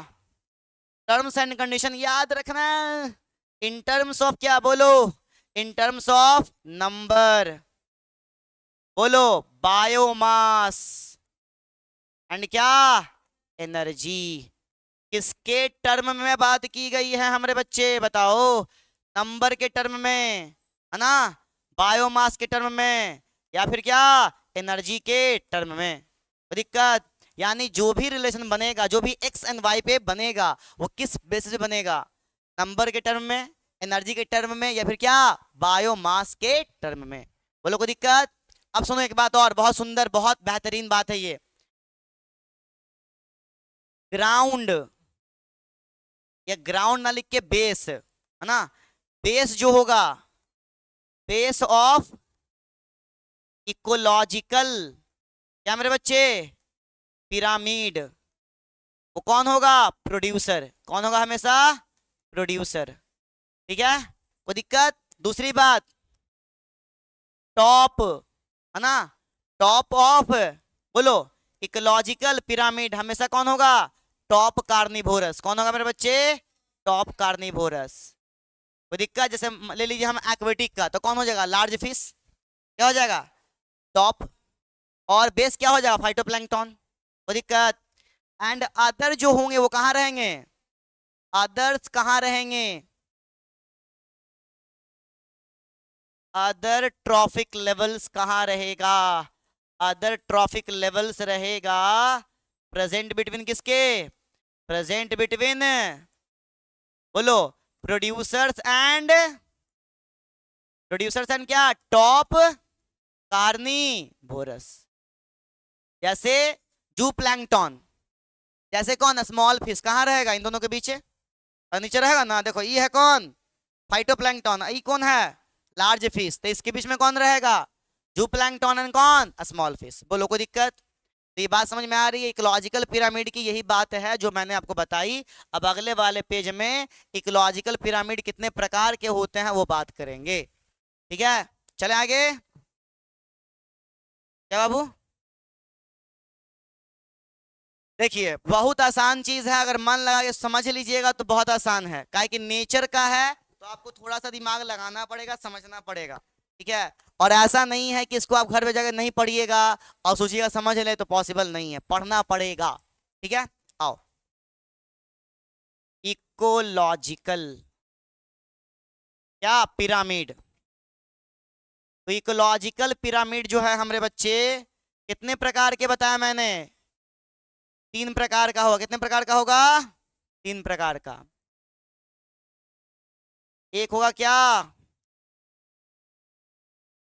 टर्म्स एंड कंडीशन, याद रखना। इन टर्म्स ऑफ क्या? बोलो, इन टर्म्स ऑफ नंबर। बोलो, बायोमास एंड क्या? एनर्जी। किसके टर्म में बात की गई है हमारे बच्चे? बताओ। नंबर के टर्म में, है ना? बायोमास के टर्म में, या फिर क्या? एनर्जी के टर्म में। कोई दिक्कत? यानी जो भी रिलेशन बनेगा, जो भी एक्स एंड वाई पे बनेगा, वो किस बेसिस पे बनेगा? नंबर के टर्म में, एनर्जी के टर्म में, या फिर क्या? बायोमास के टर्म में। बोलो कोई दिक्कत? अब सुनो एक बात और, बहुत सुंदर, बहुत बेहतरीन बात है ये। ग्राउंड, या ग्राउंड ना लिख के बेस, है ना? बेस जो होगा, बेस ऑफ इकोलॉजिकल क्या मेरे बच्चे? पिरामिड, वो कौन होगा? प्रोड्यूसर। कौन होगा हमेशा? प्रोड्यूसर। ठीक है, कोई दिक्कत? दूसरी बात, टॉप, है ना? टॉप ऑफ, बोलो, इकोलॉजिकल पिरामिड हमेशा कौन होगा? Top carnivorous. कौन होगा मेरे बच्चे? Top carnivorous. कोई दिक्कत? जैसे ले लीजिए हम एक्वेटिक का, तो कौन हो जाएगा? Large fish. क्या हो जाएगा? टॉप। और बेस क्या हो जाएगा? फाइटोप्लैंक्टन। कोई दिक्कत? एंड अदर जो होंगे वो कहाँ रहेंगे? अदर्स कहाँ रहेंगे? अदर ट्रॉफिक लेवल्स कहाँ रहेगा? अदर ट्रॉफिक लेवल्स रहेगा प्रेजेंट बिटवीन किसके? प्रेजेंट बिटवीन बोलो, प्रोड्यूसर्स एंड क्या, टॉप कार्निवोरस। जैसे जू प्लैंकटन, जैसे कौन, स्मॉल फिश कहाँ रहेगा इन दोनों के बीच, नीचे रहेगा ना। देखो ये है कौन, फाइटोप्लैंक्टन, ये कौन है, लार्ज फिश, तो इसके बीच में कौन रहेगा, जू प्लैंकटन एंड कौन, स्मॉल फिश। बोलो कोई दिक्कत। तो ये बात समझ में आ रही है, इकोलॉजिकल पिरामिड की यही बात है जो मैंने आपको बताई। अब अगले वाले पेज में इकोलॉजिकल पिरामिड कितने प्रकार के होते हैं वो बात करेंगे, ठीक है। चले आगे, क्या बाबू। देखिए बहुत आसान चीज है, अगर मन लगा के समझ लीजिएगा तो बहुत आसान है, काहे कि नेचर का है तो आपको थोड़ा सा दिमाग लगाना पड़ेगा, समझना पड़ेगा, ठीक है। और ऐसा नहीं है कि इसको आप घर पे जाकर नहीं पढ़िएगा और सोचिएगा समझ ले, तो पॉसिबल नहीं है, पढ़ना पड़ेगा, ठीक है। आओ, इकोलॉजिकल क्या पिरामिड। तो इकोलॉजिकल पिरामिड जो है हमारे बच्चे, कितने प्रकार के बताया मैंने, 3 प्रकार का होगा। कितने प्रकार का होगा, 3 प्रकार का। एक होगा क्या,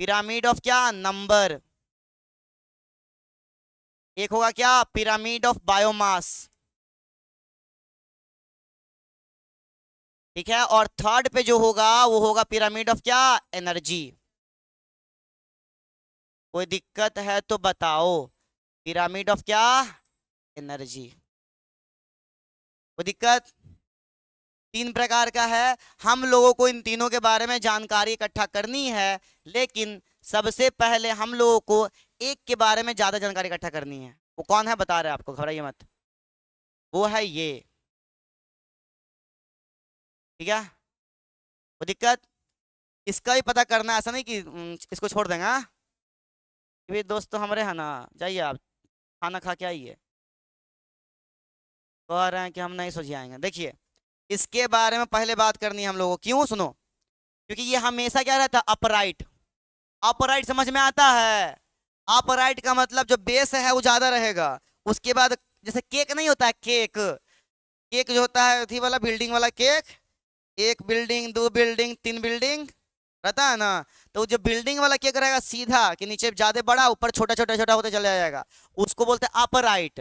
पिरामिड ऑफ क्या, नंबर। एक होगा क्या, पिरामिड ऑफ बायोमास, ठीक है। और थर्ड पे जो होगा वो होगा पिरामिड ऑफ क्या, एनर्जी। कोई दिक्कत है तो बताओ, पिरामिड ऑफ क्या, एनर्जी। कोई दिक्कत, 3 प्रकार का है। हम लोगों को इन तीनों के बारे में जानकारी इकट्ठा करनी है, लेकिन सबसे पहले हम लोगों को एक के बारे में ज्यादा जानकारी इकट्ठा करनी है। वो कौन है बता रहे हैं आपको, घबराइए मत, वो है ये, ठीक है। वो दिक्कत, इसका भी पता करना है, ऐसा नहीं कि इसको छोड़ देंगे, हाँ। ये दोस्त तो हमारे हैं ना, जाइए आप खाना खा के आइए, कह रहे हैं कि हम नहीं सोच आएंगे। देखिए इसके बारे में पहले बात करनी है हम लोगों को, क्यों सुनो, क्योंकि ये हमेशा क्या रहता है, अपराइट। अपराइट समझ में आता है, अपराइट का मतलब जो बेस है वो ज्यादा रहेगा। उसके बाद जैसे केक नहीं होता है, केक, केक जो होता है थी वाला, बिल्डिंग वाला केक, 1 बिल्डिंग 2 बिल्डिंग 3 बिल्डिंग रहता है ना। तो जो बिल्डिंग वाला केक रहेगा सीधा, कि नीचे ज्यादा बड़ा ऊपर छोटा छोटा छोटा होते चला जाएगा, उसको बोलते हैं अपराइट।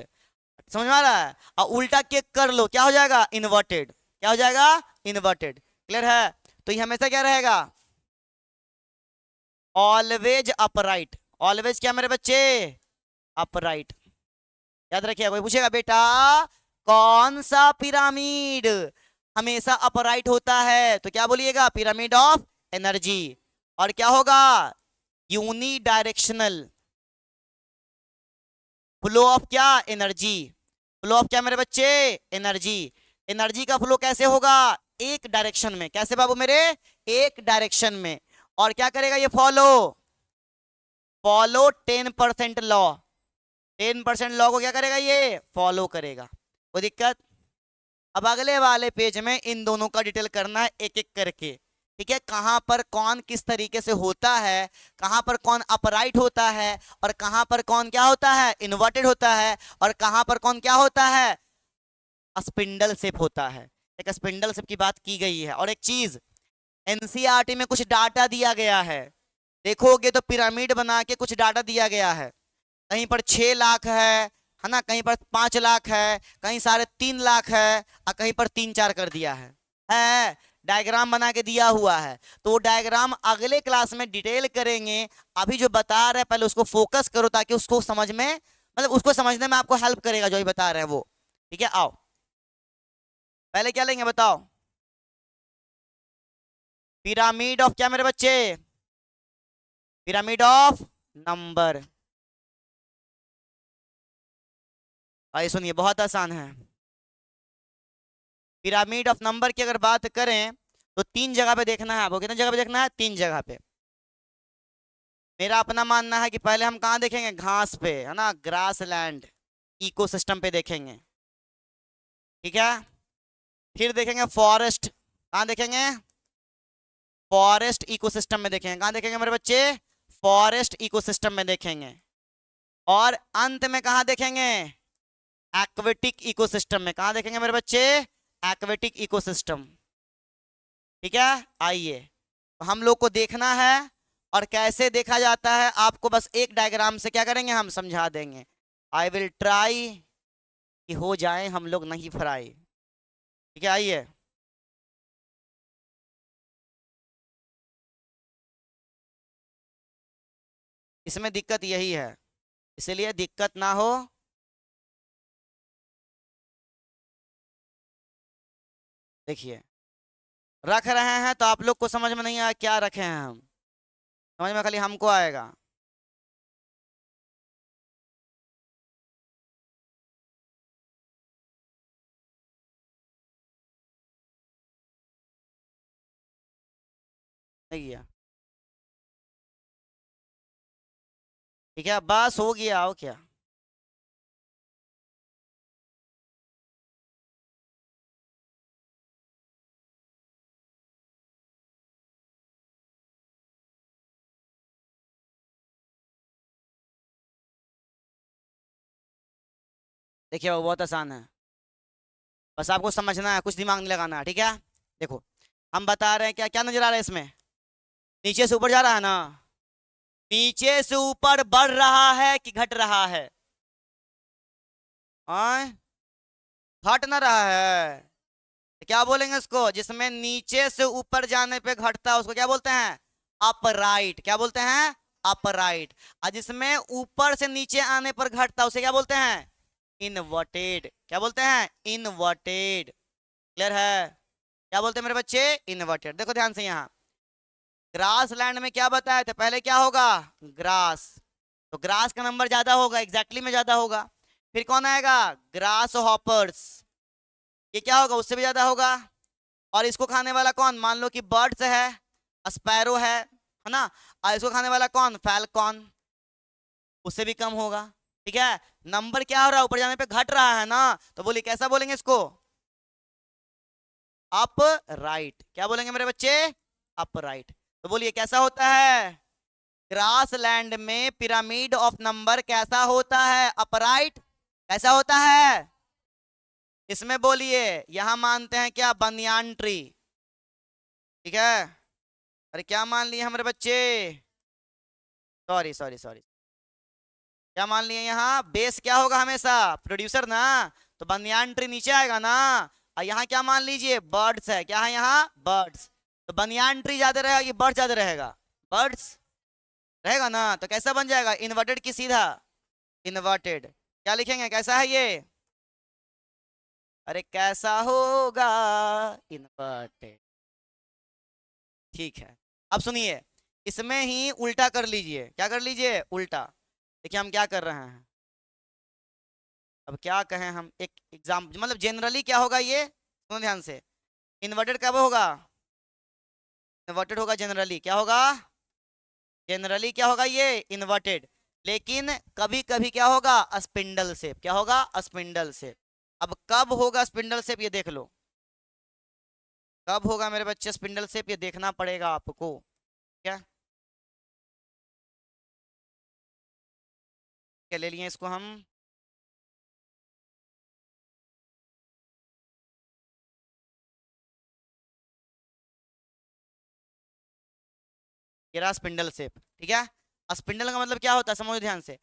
समझ में आ रहा है। और उल्टा केक कर लो, क्या हो जाएगा, इन्वर्टेड। क्या हो जाएगा, इन्वर्टेड। क्लियर है। तो ये हमेशा क्या रहेगा, ऑलवेज अपराइट। ऑलवेज क्या मेरे बच्चे, अपराइट। याद रखिए, कोई पूछेगा बेटा कौन सा पिरामिड हमेशा अपराइट होता है, तो क्या बोलिएगा, पिरामिड ऑफ एनर्जी। और क्या होगा, यूनी डायरेक्शनल फ्लो ऑफ क्या, एनर्जी। फ्लो ऑफ क्या मेरे बच्चे, एनर्जी। एनर्जी का फ्लो कैसे होगा, एक डायरेक्शन में। कैसे बाबू मेरे, एक डायरेक्शन में। और क्या करेगा ये, फॉलो, फॉलो 10% लॉ। 10% लॉ को क्या करेगा, ये फॉलो करेगा। कोई दिक्कत। अब अगले वाले पेज में इन दोनों का डिटेल करना है एक एक करके, ठीक है। कहां पर कौन किस तरीके से होता है, कहां पर कौन अपराइट होता है, और कहां पर कौन क्या होता है, इन्वर्टेड होता है, और कहां पर कौन क्या होता है, स्पिंडल शेप होता है। एक स्पिंडल शेप की बात की गई है। और एक चीज, एनसीईआरटी में कुछ डाटा दिया गया है, देखोगे तो पिरामिड बना के कुछ डाटा दिया गया है। कहीं पर 6 लाख है ना, कहीं पर 5 लाख है, कहीं 3.5 लाख है, और कहीं पर 3-4 कर दिया है डायग्राम बना के दिया हुआ है। तो वो डायग्राम अगले क्लास में डिटेल करेंगे। अभी जो बता रहे हैं पहले उसको फोकस करो, ताकि उसको समझ में, मतलब उसको समझने में आपको हेल्प करेगा जो भी बता रहे हैं वो, ठीक है। आओ पहले क्या लेंगे बताओ, पिरामिड ऑफ क्या मेरे बच्चे, पिरामिड ऑफ नंबर। आइए सुनिए, बहुत आसान है। पिरामिड ऑफ नंबर की अगर बात करें तो 3 जगह पे देखना है आपको। कितने जगह पे देखना है, 3 जगह पे। मेरा अपना मानना है कि पहले हम कहाँ देखेंगे, घास पे, है ना, ग्रास लैंड इकोसिस्टम पे देखेंगे, ठीक है। फिर देखेंगे फॉरेस्ट, कहाँ देखेंगे, फॉरेस्ट इकोसिस्टम में देखेंगे। कहाँ देखेंगे मेरे बच्चे, फॉरेस्ट इकोसिस्टम में देखेंगे। और अंत में कहाँ देखेंगे, एक्वेटिक इकोसिस्टम में। कहाँ देखेंगे मेरे बच्चे, एक्वेटिक इकोसिस्टम। ठीक है, आइए तो हम लोग को देखना है, और कैसे देखा जाता है आपको बस एक डायग्राम से क्या करेंगे, हम समझा देंगे। आई विल ट्राई कि हो जाए हम लोग नहीं फ्राई। ठीक है, आइए। इसमें दिक्कत यही है, इसलिए दिक्कत ना हो। देखिए, रख रहे हैं तो आप लोग को समझ में नहीं आया क्या रखे हैं हम, समझ में खाली हमको आएगा। नहीं गया, ठीक है, बस हो गया, हो क्या। देखिए वो बहुत आसान है, बस आपको समझना है, कुछ दिमाग नहीं लगाना है, ठीक है। देखो, हम बता रहे हैं क्या क्या नजर आ रहा है इसमें, नीचे से ऊपर जा रहा है ना, नीचे से ऊपर बढ़ रहा है कि घट रहा है, आय? घट ना रहा है, तो क्या बोलेंगे इसको, जिसमें नीचे से ऊपर जाने पे घटता है उसको क्या बोलते हैं, अपराइट। क्या बोलते हैं, अपराइट। और जिसमें ऊपर से नीचे आने पर घटता है उसे क्या बोलते हैं, इनवर्टेड। क्या बोलते हैं, इनवर्टेड। क्लियर है, क्या बोलते हैं मेरे बच्चे, इनवर्टेड। देखो ध्यान से, यहाँ ग्रास लैंड में क्या बताया था, पहले क्या होगा, ग्रास, तो ग्रास का नंबर ज्यादा होगा, एग्जैक्टली में ज्यादा होगा। फिर कौन आएगा, ग्रास हॉपर्स, ये क्या होगा, उससे भी ज्यादा होगा। और इसको खाने वाला कौन, मान लो कि बर्ड्स है, स्पैरो है ना। और इसको खाने वाला कौन, फैल्कॉन, उससे भी कम होगा। ठीक है, नंबर क्या हो रहा है, ऊपर जाने पे घट रहा है ना, तो बोलिए कैसा बोलेंगे इसको, अप राइट। क्या बोलेंगे मेरे बच्चे, अप राइट। तो बोलिए कैसा होता है, ग्रास लैंड में पिरामिड ऑफ नंबर कैसा होता है, अपराइट। कैसा होता है, इसमें बोलिए, यहां मानते हैं क्या, बनियान ट्री। ठीक है, अरे क्या मान लिए हमारे बच्चे, सॉरी सॉरी सॉरी, क्या मान लिए, यहाँ बेस क्या होगा हमेशा, प्रोड्यूसर ना, तो बनियान ट्री नीचे आएगा ना। और यहाँ क्या मान लीजिए, बर्ड्स है, क्या है यहाँ, बर्ड्स। तो बनियान ट्री ज्यादा रहेगा कि बर्ड्स ज्यादा रहेगा, बर्ड्स रहेगा ना, तो कैसा बन जाएगा, इन्वर्टेड की सीधा, इन्वर्टेड। क्या लिखेंगे, कैसा है ये, अरे कैसा होगा, इन्वर्टेड। ठीक है, अब सुनिए, इसमें ही उल्टा कर लीजिए, क्या कर लीजिए, उल्टा। देखिए हम क्या कर रहे हैं, अब क्या कहें हम, एक एग्जाम मतलब जनरली क्या होगा ये, सुनो ध्यान से, इन्वर्टेड कब होगा, इन्वर्टेड होगा जनरली, क्या होगा, जनरली क्या होगा ये, इन्वर्टेड। लेकिन कभी कभी क्या होगा, स्पिंडल शेप, क्या होगा, स्पिंडल शेप। अब कब होगा स्पिंडल शेप ये देख लो, कब होगा मेरे बच्चे स्पिंडल शेप, ये देखना पड़ेगा आपको। क्या, क्या ले लिए इसको हम, ये रहा स्पिंडल शेप। ठीक है, स्पिंडल का मतलब क्या होता है, समझो ध्यान से,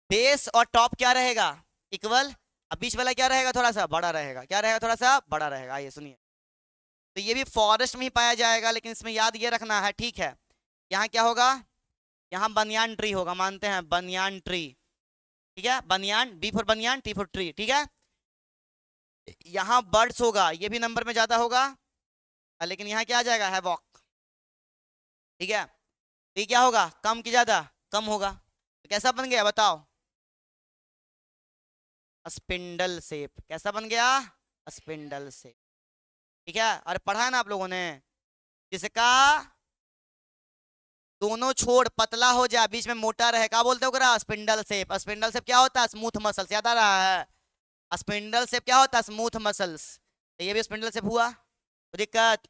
बेस और टॉप क्या रहेगा, इक्वल, अब बीच वाला क्या रहेगा, थोड़ा सा बड़ा रहेगा, क्या रहेगा, थोड़ा सा बड़ा रहेगा। आइए सुनिए, तो ये भी फॉरेस्ट में ही पाया जाएगा, लेकिन इसमें याद ये रखना है, ठीक है। यहाँ क्या होगा, यहाँ बनियान ट्री होगा, मानते हैं बनियान ट्री। ठीक है, बनियान, बी फॉर बनियान, टी फॉर ट्री। ठीक है, यहाँ बर्ड्स होगा, ये भी नंबर में ज्यादा होगा, लेकिन यहाँ क्या आ जाएगा, है वॉक। ठीक है, तो ये क्या होगा, कम की ज्यादा, कम होगा, तो कैसा बन गया बताओ, स्पिंडल शेप। कैसा बन गया, स्पिंडल शेप। ठीक है, और पढ़ा है ना आप लोगों ने, जिसका दोनों छोर पतला हो जाए, बीच में मोटा रहे, क्या बोलते हो, स्पिंडल शेप। स्पिंडल शेप क्या होता है, स्मूथ मसल्स, याद आ रहा है, स्पिंडल शेप क्या होता है, स्मूथ मसल्स। तो ये भी स्पिंडल शेप हुआ, तो दिक्कत।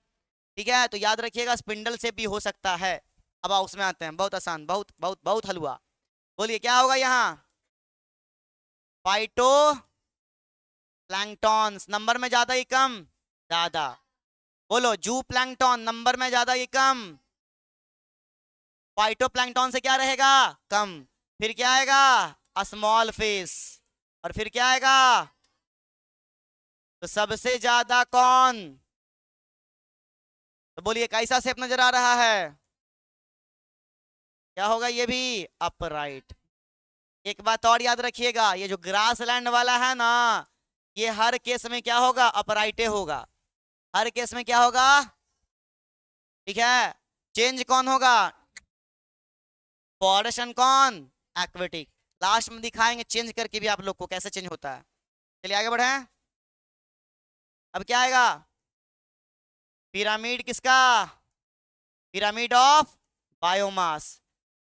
ठीक है, तो याद रखिएगा स्पिंडल शेप भी हो सकता है। अब आओ उसमें आते हैं, बहुत आसान, बहुत बहुत बहुत हलवा। बोलिए क्या होगा यहाँ, फाइटो प्लैंक्टॉन्स, नंबर में ज्यादा ही कम, ज्यादा। बोलो, जू प्लैंकटन नंबर में ज्यादा कि कम? फाइटोप्लैंक्टन से क्या रहेगा? कम। फिर क्या आएगा? Small fish. और फिर क्या आएगा? तो सबसे ज्यादा कौन? तो बोलिए कैसा शेप नजर आ रहा है? क्या होगा ये भी? अपराइट। एक बात और याद रखिएगा, ये जो ग्रासलैंड वाला है ना, ये हर केस में क्या होगा? अपराइटे होगा। हर केस में क्या होगा? ठीक है। चेंज कौन होगा? फॉरेस्ट कौन? एक्वेटिक। लास्ट में दिखाएंगे चेंज करके भी आप लोग को कैसे चेंज होता है। चलिए आगे बढ़े। अब क्या आएगा? पिरामिड किसका? Pyramid of biomass.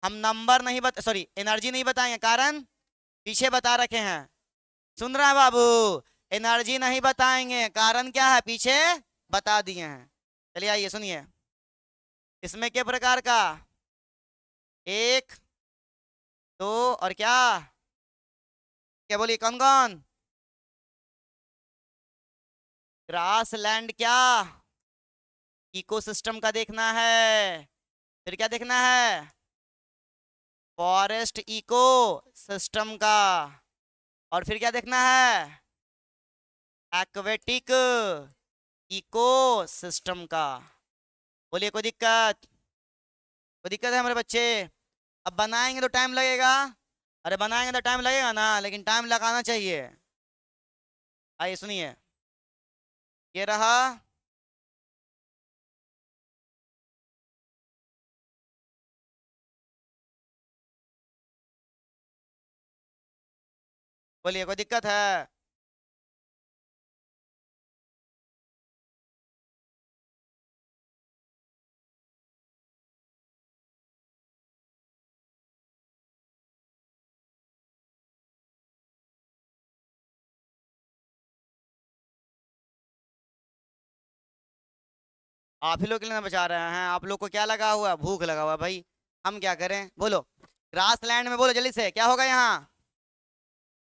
हम नंबर नहीं सॉरी एनर्जी नहीं बताएंगे, कारण पीछे बता रखे हैं। सुन रहे हैं बाबू? एनर्जी नहीं बताएंगे, कारण क्या है? पीछे बता दिए हैं। चलिए आइए सुनिए। इसमें के प्रकार का? एक, दो, और क्या क्या बोलिए कौन कौन? ग्रासलैंड क्या? इकोसिस्टम का देखना है। फिर क्या देखना है? फॉरेस्ट इको सिस्टम का। और फिर क्या देखना है? एक्वेटिक इको सिस्टम का। बोलिए कोई दिक्कत? कोई दिक्कत है हमारे बच्चे? अब बनाएंगे तो टाइम लगेगा। अरे बनाएंगे तो टाइम लगेगा ना, लेकिन टाइम लगाना चाहिए। आइए सुनिए। ये रहा। बोलिए कोई दिक्कत है? आप ही लोग के लिए ना बचा रहे हैं। आप लोग को क्या लगा हुआ है? भूख लगा हुआ है भाई। हम क्या करें? बोलो। ग्रास लैंड में बोलो जल्दी से, क्या होगा यहाँ?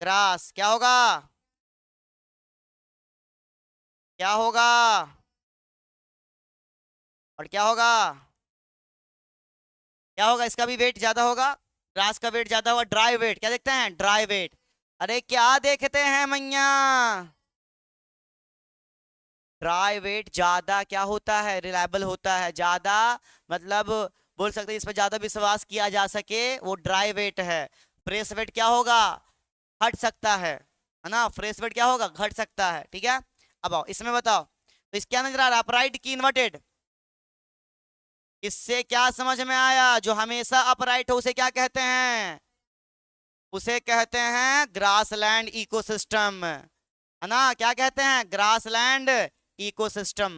ग्रास क्या होगा? क्या होगा? और क्या होगा? क्या होगा? इसका भी वेट ज्यादा होगा। ग्रास का वेट ज्यादा होगा। ड्राई वेट क्या देखते हैं? Dry weight. अरे क्या देखते हैं मैया? ड्राई वेट ज्यादा क्या होता है? रिलायबल होता है ज्यादा। मतलब बोल सकते हैं इस पर ज्यादा विश्वास किया जा सके, वो ड्राई वेट है। फ्रेश वेट क्या होगा? घट सकता है ना? फ्रेश वेट क्या होगा? घट सकता है। ठीक है। अब आओ इसमें बताओ, तो इस क्या नजर आ रहा है? अपराइट की इन्वर्टेड। इससे क्या समझ में आया? जो हमेशा अपराइट हो उसे क्या कहते हैं? उसे कहते हैं ग्रासलैंड इकोसिस्टम, है ना? क्या कहते हैं? Grassland ecosystem.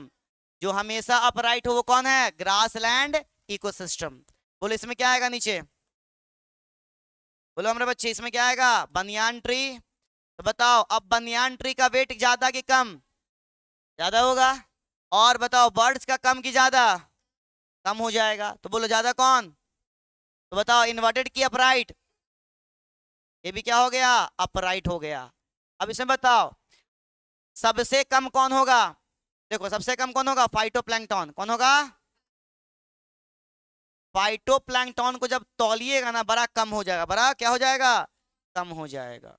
जो हमेशा अपराइट हो वो कौन है? Grassland ecosystem. बोलो इसमें क्या आएगा नीचे? बोलो हमारे बच्चे इसमें क्या आएगा? Banyan tree. तो बताओ अब बनियान ट्री का वेट ज्यादा कि कम? ज्यादा होगा। और बताओ बर्ड्स का कम कि ज्यादा? कम हो जाएगा। तो बोलो ज्यादा कौन? तो बताओ इन्वर्टेड की अपराइट? ये भी क्या हो गया? अपराइट हो गया। अब इसमें बताओ सबसे कम कौन होगा? देखो सबसे कम कौन होगा? फाइटोप्लैंक्टन। कौन होगा? फाइटोप्लैंक्टन को जब तौलिएगा ना, बड़ा कम हो जाएगा। बड़ा क्या हो जाएगा? कम हो जाएगा।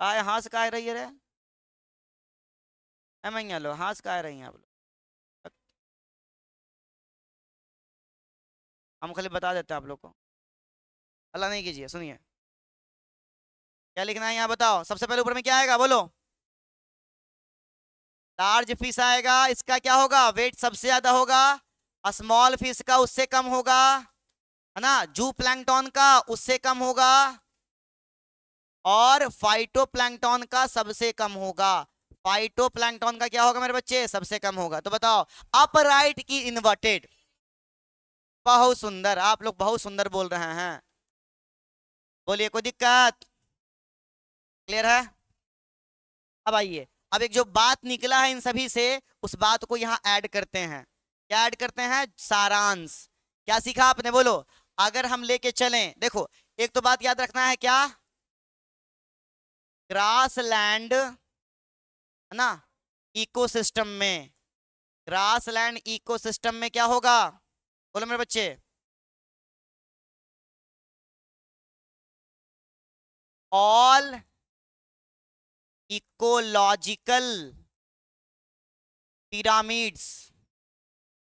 आए हंस का रही है रे? मैं लो हंस का रही हैं आप लोग? हम खाली बता देते हैं आप लोग को। अल्लाह नहीं कीजिए। सुनिए क्या लिखना है यहाँ बताओ। सबसे पहले ऊपर में क्या आएगा? बोलो। लार्ज फिश आएगा। इसका क्या होगा? वेट सबसे ज्यादा होगा। स्मॉल फिश का उससे कम होगा, है ना? जू प्लैंकटन का उससे कम होगा। और फाइटोप्लैंक्टन का सबसे कम होगा। फाइटोप्लैंक्टन का क्या होगा मेरे बच्चे? सबसे कम होगा। तो बताओ अपराइट की इन्वर्टेड। बहुत सुंदर, आप लोग बहुत सुंदर बोल रहे हैं। बोलिए कोई दिक्कत? क्लियर है? अब आइए, अब एक जो बात निकला है इन सभी से, उस बात को यहाँ ऐड करते हैं। क्या ऐड करते हैं? सारांश। क्या सीखा आपने? बोलो। अगर हम लेके चलें, देखो एक तो बात याद रखना है, क्या? ग्रास लैंड, है ना? इकोसिस्टम में, ग्रासलैंड इकोसिस्टम में क्या होगा? बोलो मेरे बच्चे। ऑल इकोलॉजिकल पिरामिड्स,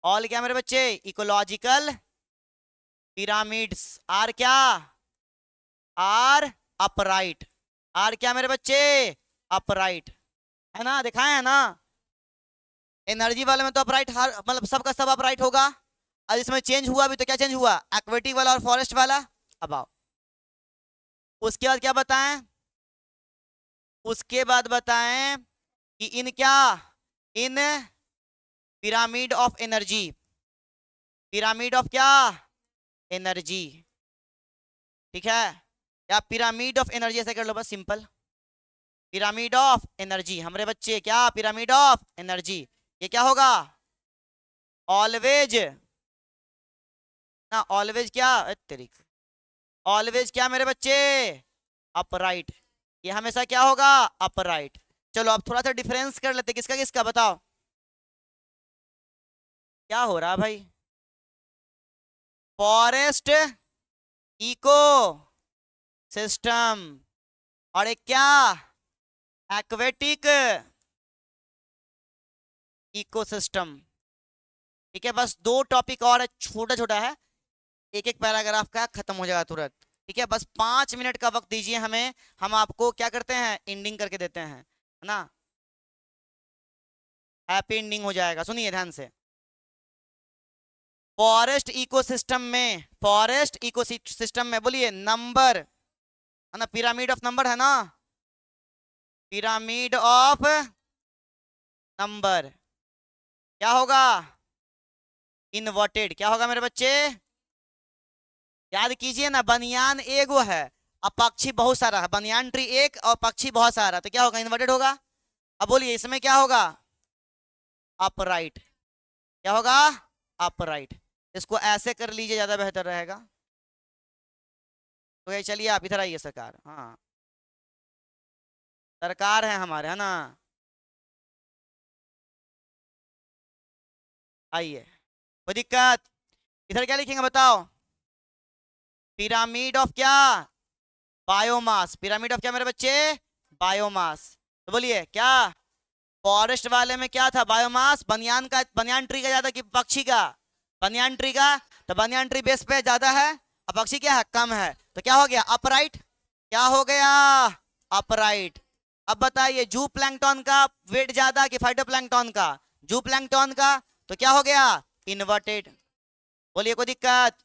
ऑल क्या मेरे बच्चे? इकोलॉजिकल पिरामिड्स आर क्या? Are upright. आर क्या मेरे बच्चे? अपराइट। है ना, दिखाए है ना? एनर्जी वाले में तो अपराइट, हर मतलब सबका सब अपराइट होगा। और इसमें चेंज हुआ भी तो क्या चेंज हुआ? एक्वेटिक वाला और फॉरेस्ट वाला। अब आओ उसके बाद क्या बताएं? उसके बाद बताएं कि इन क्या, in pyramid of energy, pyramid of क्या? एनर्जी। ठीक है, या पिरामिड ऑफ एनर्जी ऐसे कर लो बस सिंपल। पिरामिड ऑफ एनर्जी हमारे बच्चे, क्या पिरामिड ऑफ एनर्जी, ये क्या होगा? ऑलवेज ना, ऑलवेज क्या तरीके, ऑलवेज क्या मेरे बच्चे? अपराइट। ये हमेशा क्या होगा? अपराइट। चलो अब थोड़ा सा डिफरेंस कर लेते, किसका किसका बताओ। क्या हो रहा भाई? फॉरेस्ट इको सिस्टम और एक क्या? Aquatic ecosystem. ठीक है, बस दो टॉपिक और है, छोटा छोटा है, एक एक पैराग्राफ का, खत्म हो जाएगा तुरंत। ठीक है, बस 5 मिनट का वक्त दीजिए हमें, हम आपको क्या करते हैं, एंडिंग करके देते हैं, है ना? हैप्पी एंडिंग हो जाएगा, सुनिए ध्यान से। फॉरेस्ट इकोसिस्टम में, फॉरेस्ट इकोसिस्टम में बोलिए नंबर, है ना, पिरामिड ऑफ नंबर है ना, पिरामिड ऑफ नंबर क्या होगा? इन्वर्टेड। क्या होगा मेरे बच्चे? याद कीजिए ना, बनियान एगो है और पक्षी बहुत सारा है, बनियान ट्री एक और पक्षी बहुत सारा, तो क्या होगा? इन्वर्टेड होगा। अब बोलिए इसमें क्या होगा? अपराइट। क्या होगा? अपराइट। इसको ऐसे कर लीजिए, ज्यादा बेहतर रहेगा। तो ये चलिए आप इधर आइए सरकार, हाँ सरकार है हमारे, है ना? आइए, कोई दिक्कत? इधर क्या लिखेंगे बताओ? पिरामिड ऑफ क्या? बायोमास। पिरामिड ऑफ क्या मेरे बच्चे? बायोमास। तो बोलिए क्या, फॉरेस्ट वाले में क्या था? बायोमास, बनियान का, बनियान ट्री का ज्यादा कि पक्षी का? बनियान ट्री का। तो बनियान ट्री बेस पे ज्यादा है और पक्षी क्या है? कम है, तो क्या हो गया? अपराइट। क्या हो गया? अपराइट। अब बताइए जू प्लैंकटन का वेट ज्यादा कि फाइटोप्लैंक्टन का? जू प्लैंकटन का। तो क्या हो गया? इन्वर्टेड। बोलिए कोई दिक्कत?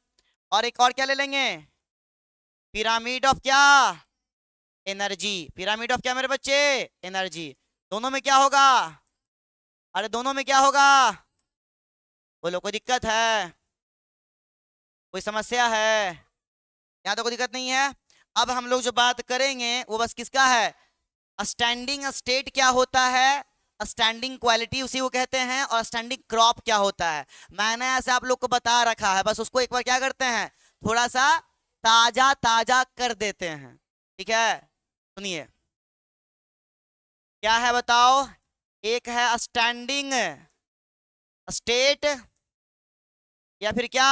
और एक और क्या ले लेंगे? पिरामिड ऑफ क्या? एनर्जी। पिरामिड ऑफ क्या मेरे बच्चे? एनर्जी। दोनों में क्या होगा? अरे दोनों में क्या होगा? बोलो कोई दिक्कत है? कोई समस्या है? यहाँ तो कोई दिक्कत नहीं है। अब हम लोग जो बात करेंगे वो बस किसका है? स्टैंडिंग स्टेट क्या होता है, स्टैंडिंग क्वालिटी उसी को कहते हैं, और स्टैंडिंग क्रॉप क्या होता है, मैंने ऐसे आप लोग को बता रखा है, बस उसको एक बार क्या करते हैं, थोड़ा सा ताजा ताजा कर देते हैं। ठीक है, सुनिए क्या है बताओ। एक है स्टैंडिंग स्टेट, या फिर क्या,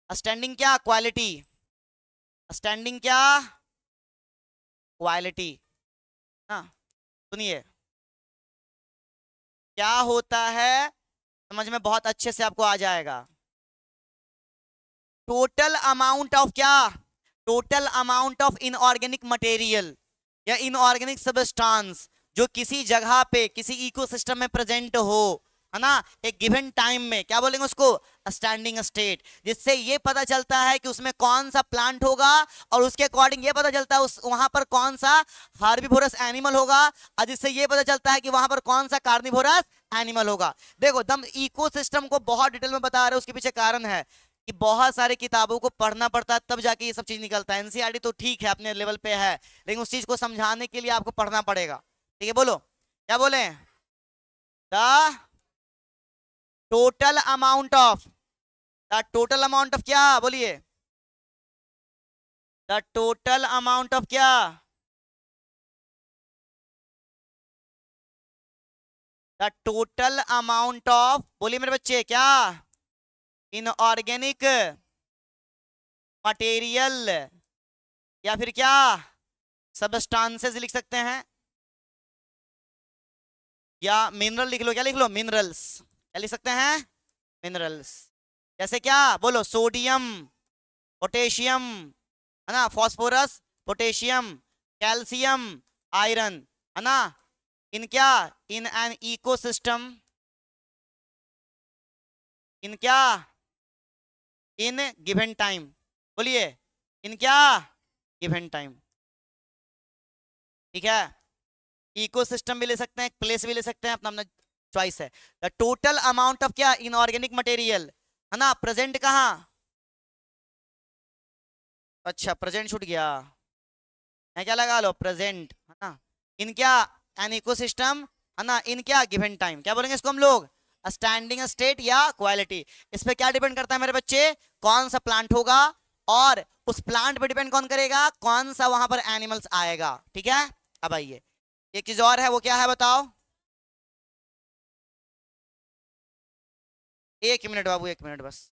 स्टैंडिंग क्या क्वालिटी, स्टैंडिंग क्या क्वालिटी। हाँ, सुनिए क्या होता है, समझ में बहुत अच्छे से आपको आ जाएगा। टोटल अमाउंट ऑफ क्या? Total amount of inorganic material या इनऑर्गेनिक सबस्टांस जो किसी जगह पे किसी इकोसिस्टम में प्रेजेंट हो, है ना, एक गिवन टाइम में, क्या बोलेंगे उसको? Standing state. जिससे ये पता चलता है कि उसमें कौन सा प्लांट होगा और उसके अकॉर्डिंग ये पता चलता है उस वहां पर कौन सा हार्बिवोरस एनिमल होगा, और जिससे ये पता चलता है कि वहां पर कौन सा कार्निवोरस एनिमल होगा। देखो दम इकोसिस्टम को बहुत डिटेल में बता रहे हैं, उसके पीछे कारण है कि बहुत सारे किताबों को पढ़ना पड़ता है, तब जाके ये सब चीज निकलता है। एनसीईआरटी तो ठीक है अपने लेवल पे है, लेकिन उस चीज को समझाने के लिए आपको पढ़ना पड़ेगा। ठीक है, बोलो क्या बोले? The total amount of, the total amount of क्या बोलिए? द टोटल अमाउंट ऑफ क्या? द टोटल अमाउंट ऑफ, बोलिए मेरे बच्चे क्या, इनऑर्गेनिक मटेरियल या फिर क्या सबस्टांसेस लिख सकते हैं, या मिनरल लिख लो, क्या लिख लो, मिनरल्स, क्या लिख सकते हैं, मिनरल्स। जैसे क्या, बोलो, सोडियम, पोटेशियम, है ना, फॉस्फोरस, पोटेशियम, कैल्शियम, आयरन, है ना, इन क्या, इन एन इकोसिस्टम, इन क्या, इन गिवन टाइम, बोलिए, इन क्या, गिवन टाइम। ठीक है, इकोसिस्टम भी ले सकते हैं, प्लेस भी ले सकते हैं, अपना अपना चॉइस है। द टोटल अमाउंट ऑफ क्या, इनऑर्गेनिक मटेरियल, है ना, प्रेजेंट कहाँ, अच्छा प्रेजेंट छूट गया है, क्या लगा लो, प्रेजेंट, है ना, इन क्या, एन इकोसिस्टम, है ना, इन क्या, गिवन टाइम, क्या बोलेंगे इसको हम लोग, स्टैंडिंग स्टेट या क्वालिटी। इस पे क्या डिपेंड करता है मेरे बच्चे, कौन सा प्लांट होगा, और उस प्लांट पे डिपेंड कौन करेगा, कौन सा वहां पर एनिमल्स आएगा। ठीक है, अब आइए एक चीज और है, वो क्या है बताओ, 1 मिनट बाबू, 1 मिनट बस।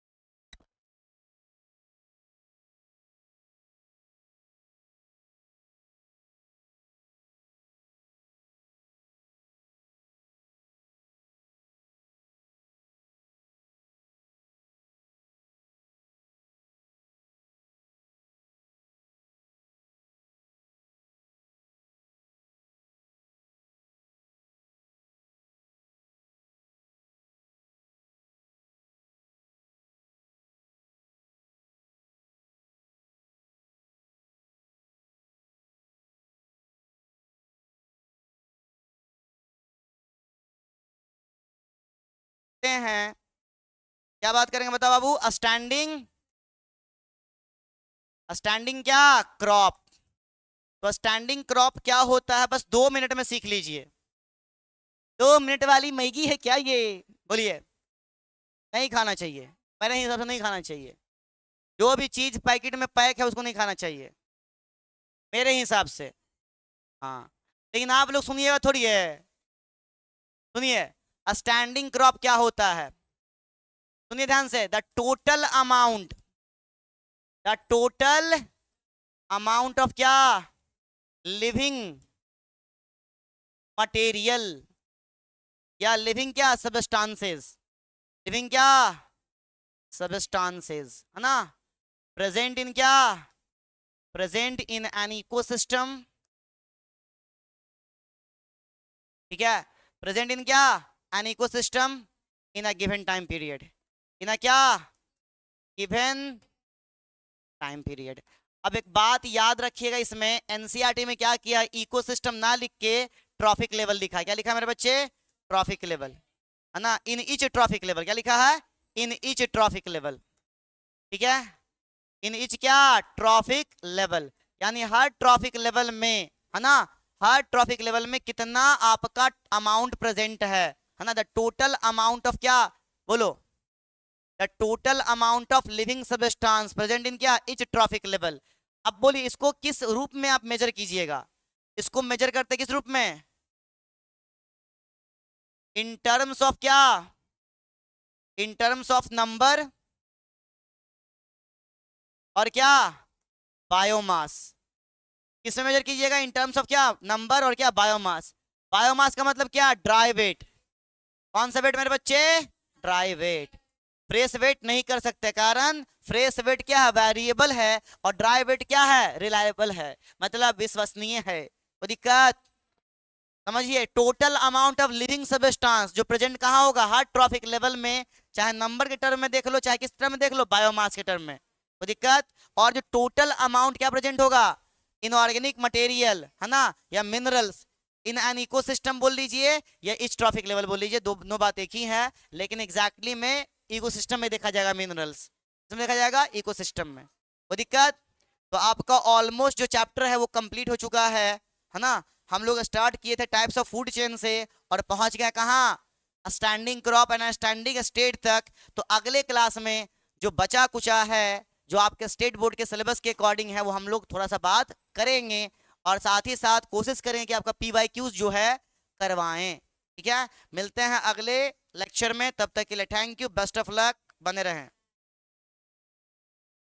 हैं, क्या बात करेंगे बताओ बाबू, स्टैंडिंग, स्टैंडिंग क्या, क्रॉप। तो स्टैंडिंग क्रॉप क्या होता है, बस 2 मिनट में सीख लीजिए। 2 मिनट वाली मैगी है क्या ये, बोलिए, नहीं खाना चाहिए, मेरे हिसाब से नहीं खाना चाहिए। जो भी चीज पैकेट में पैक है उसको नहीं खाना चाहिए मेरे हिसाब से। हाँ, लेकिन आप लोग सुनिएगा थोड़ी है, सुनिए, स्टैंडिंग क्रॉप क्या होता है, सुनिए ध्यान से, द टोटल अमाउंट ऑफ क्या, लिविंग मटेरियल या लिविंग क्या, सबस्टांसेस, लिविंग क्या, सबस्टांसेस, है ना, प्रेजेंट इन क्या, प्रेजेंट इन एन इकोसिस्टम। ठीक है, प्रेजेंट इन क्या, an ecosystem, in a given time period, in a क्या, गिवन टाइम पीरियड। अब एक बात याद रखिएगा, इसमें एनसीईआरटी में क्या किया, इकोसिस्टम ना लिख के ट्रॉफिक लेवल लिखा है। क्या लिखा है मेरे बच्चे, ट्रॉफिक लेवल, है ना, इन ईच ट्रॉफिक लेवल, क्या लिखा है, इन ईच ट्रॉफिक लेवल। ठीक है, इन ईच क्या, ट्रॉफिक लेवल, यानी हर ट्रॉफिक लेवल में, है ना, हर ट्रॉफिक लेवल में कितना आपका अमाउंट प्रेजेंट है ना, द टोटल अमाउंट ऑफ क्या, बोलो, the total amount of living substance present in क्या, इच ट्रॉफिक लेवल। अब बोलिए इसको किस रूप में आप मेजर कीजिएगा, इसको मेजर करते किस रूप में, इन टर्म्स ऑफ क्या, इन टर्म्स ऑफ नंबर और क्या, बायोमास। किसमें मेजर कीजिएगा, इन टर्म्स ऑफ क्या, नंबर और क्या, बायोमास। बायोमास का मतलब क्या, ड्राई वेट। कौन सा वेट मेरे बच्चे, ड्राई वेट। फ्रेश वेट नहीं कर सकते, कारण फ्रेश वेट क्या है, वेरिएबल है, और ड्राई वेट क्या है, रिलायबल है, मतलब विश्वसनीय है। तो दिक्कत समझिए, total amount of living substance जो प्रेजेंट कहाँ होगा, हर ट्रॉफिक लेवल में, चाहे नंबर के टर्म में देख लो, चाहे किस टर्म में देख लो, बायोमास के टर्म में, तो दिक्कत। और जो टोटल अमाउंट क्या प्रेजेंट होगा, इनऑर्गेनिक मटेरियल, है ना, या मिनरल्स इन एन इकोसिस्टम बोल लीजिए, या इच ट्रॉफिक लेवल बोल लीजिए, दोनों बात एक ही है, लेकिन एग्जैक्टली में इकोसिस्टम में देखा जाएगा, मिनरल्स देखा जाएगा इकोसिस्टम में, वो दिक्कत। तो आपका ऑलमोस्ट जो चैप्टर है वो कंप्लीट हो चुका है ना। हम लोग स्टार्ट किए थे टाइप्स ऑफ फूड चेन से, और पहुंच गया कहाँ, standing crop and standing state तक। तो अगले क्लास में जो बचा कुचा है, जो आपके स्टेट बोर्ड के सिलेबस के अकॉर्डिंग है, वो हम लोग थोड़ा सा बात करेंगे, और साथ ही साथ कोशिश करें कि आपका PYQs जो है करवाएं। ठीक है, मिलते हैं अगले लेक्चर में, तब तक के लिए thank you, best of luck, बने रहें।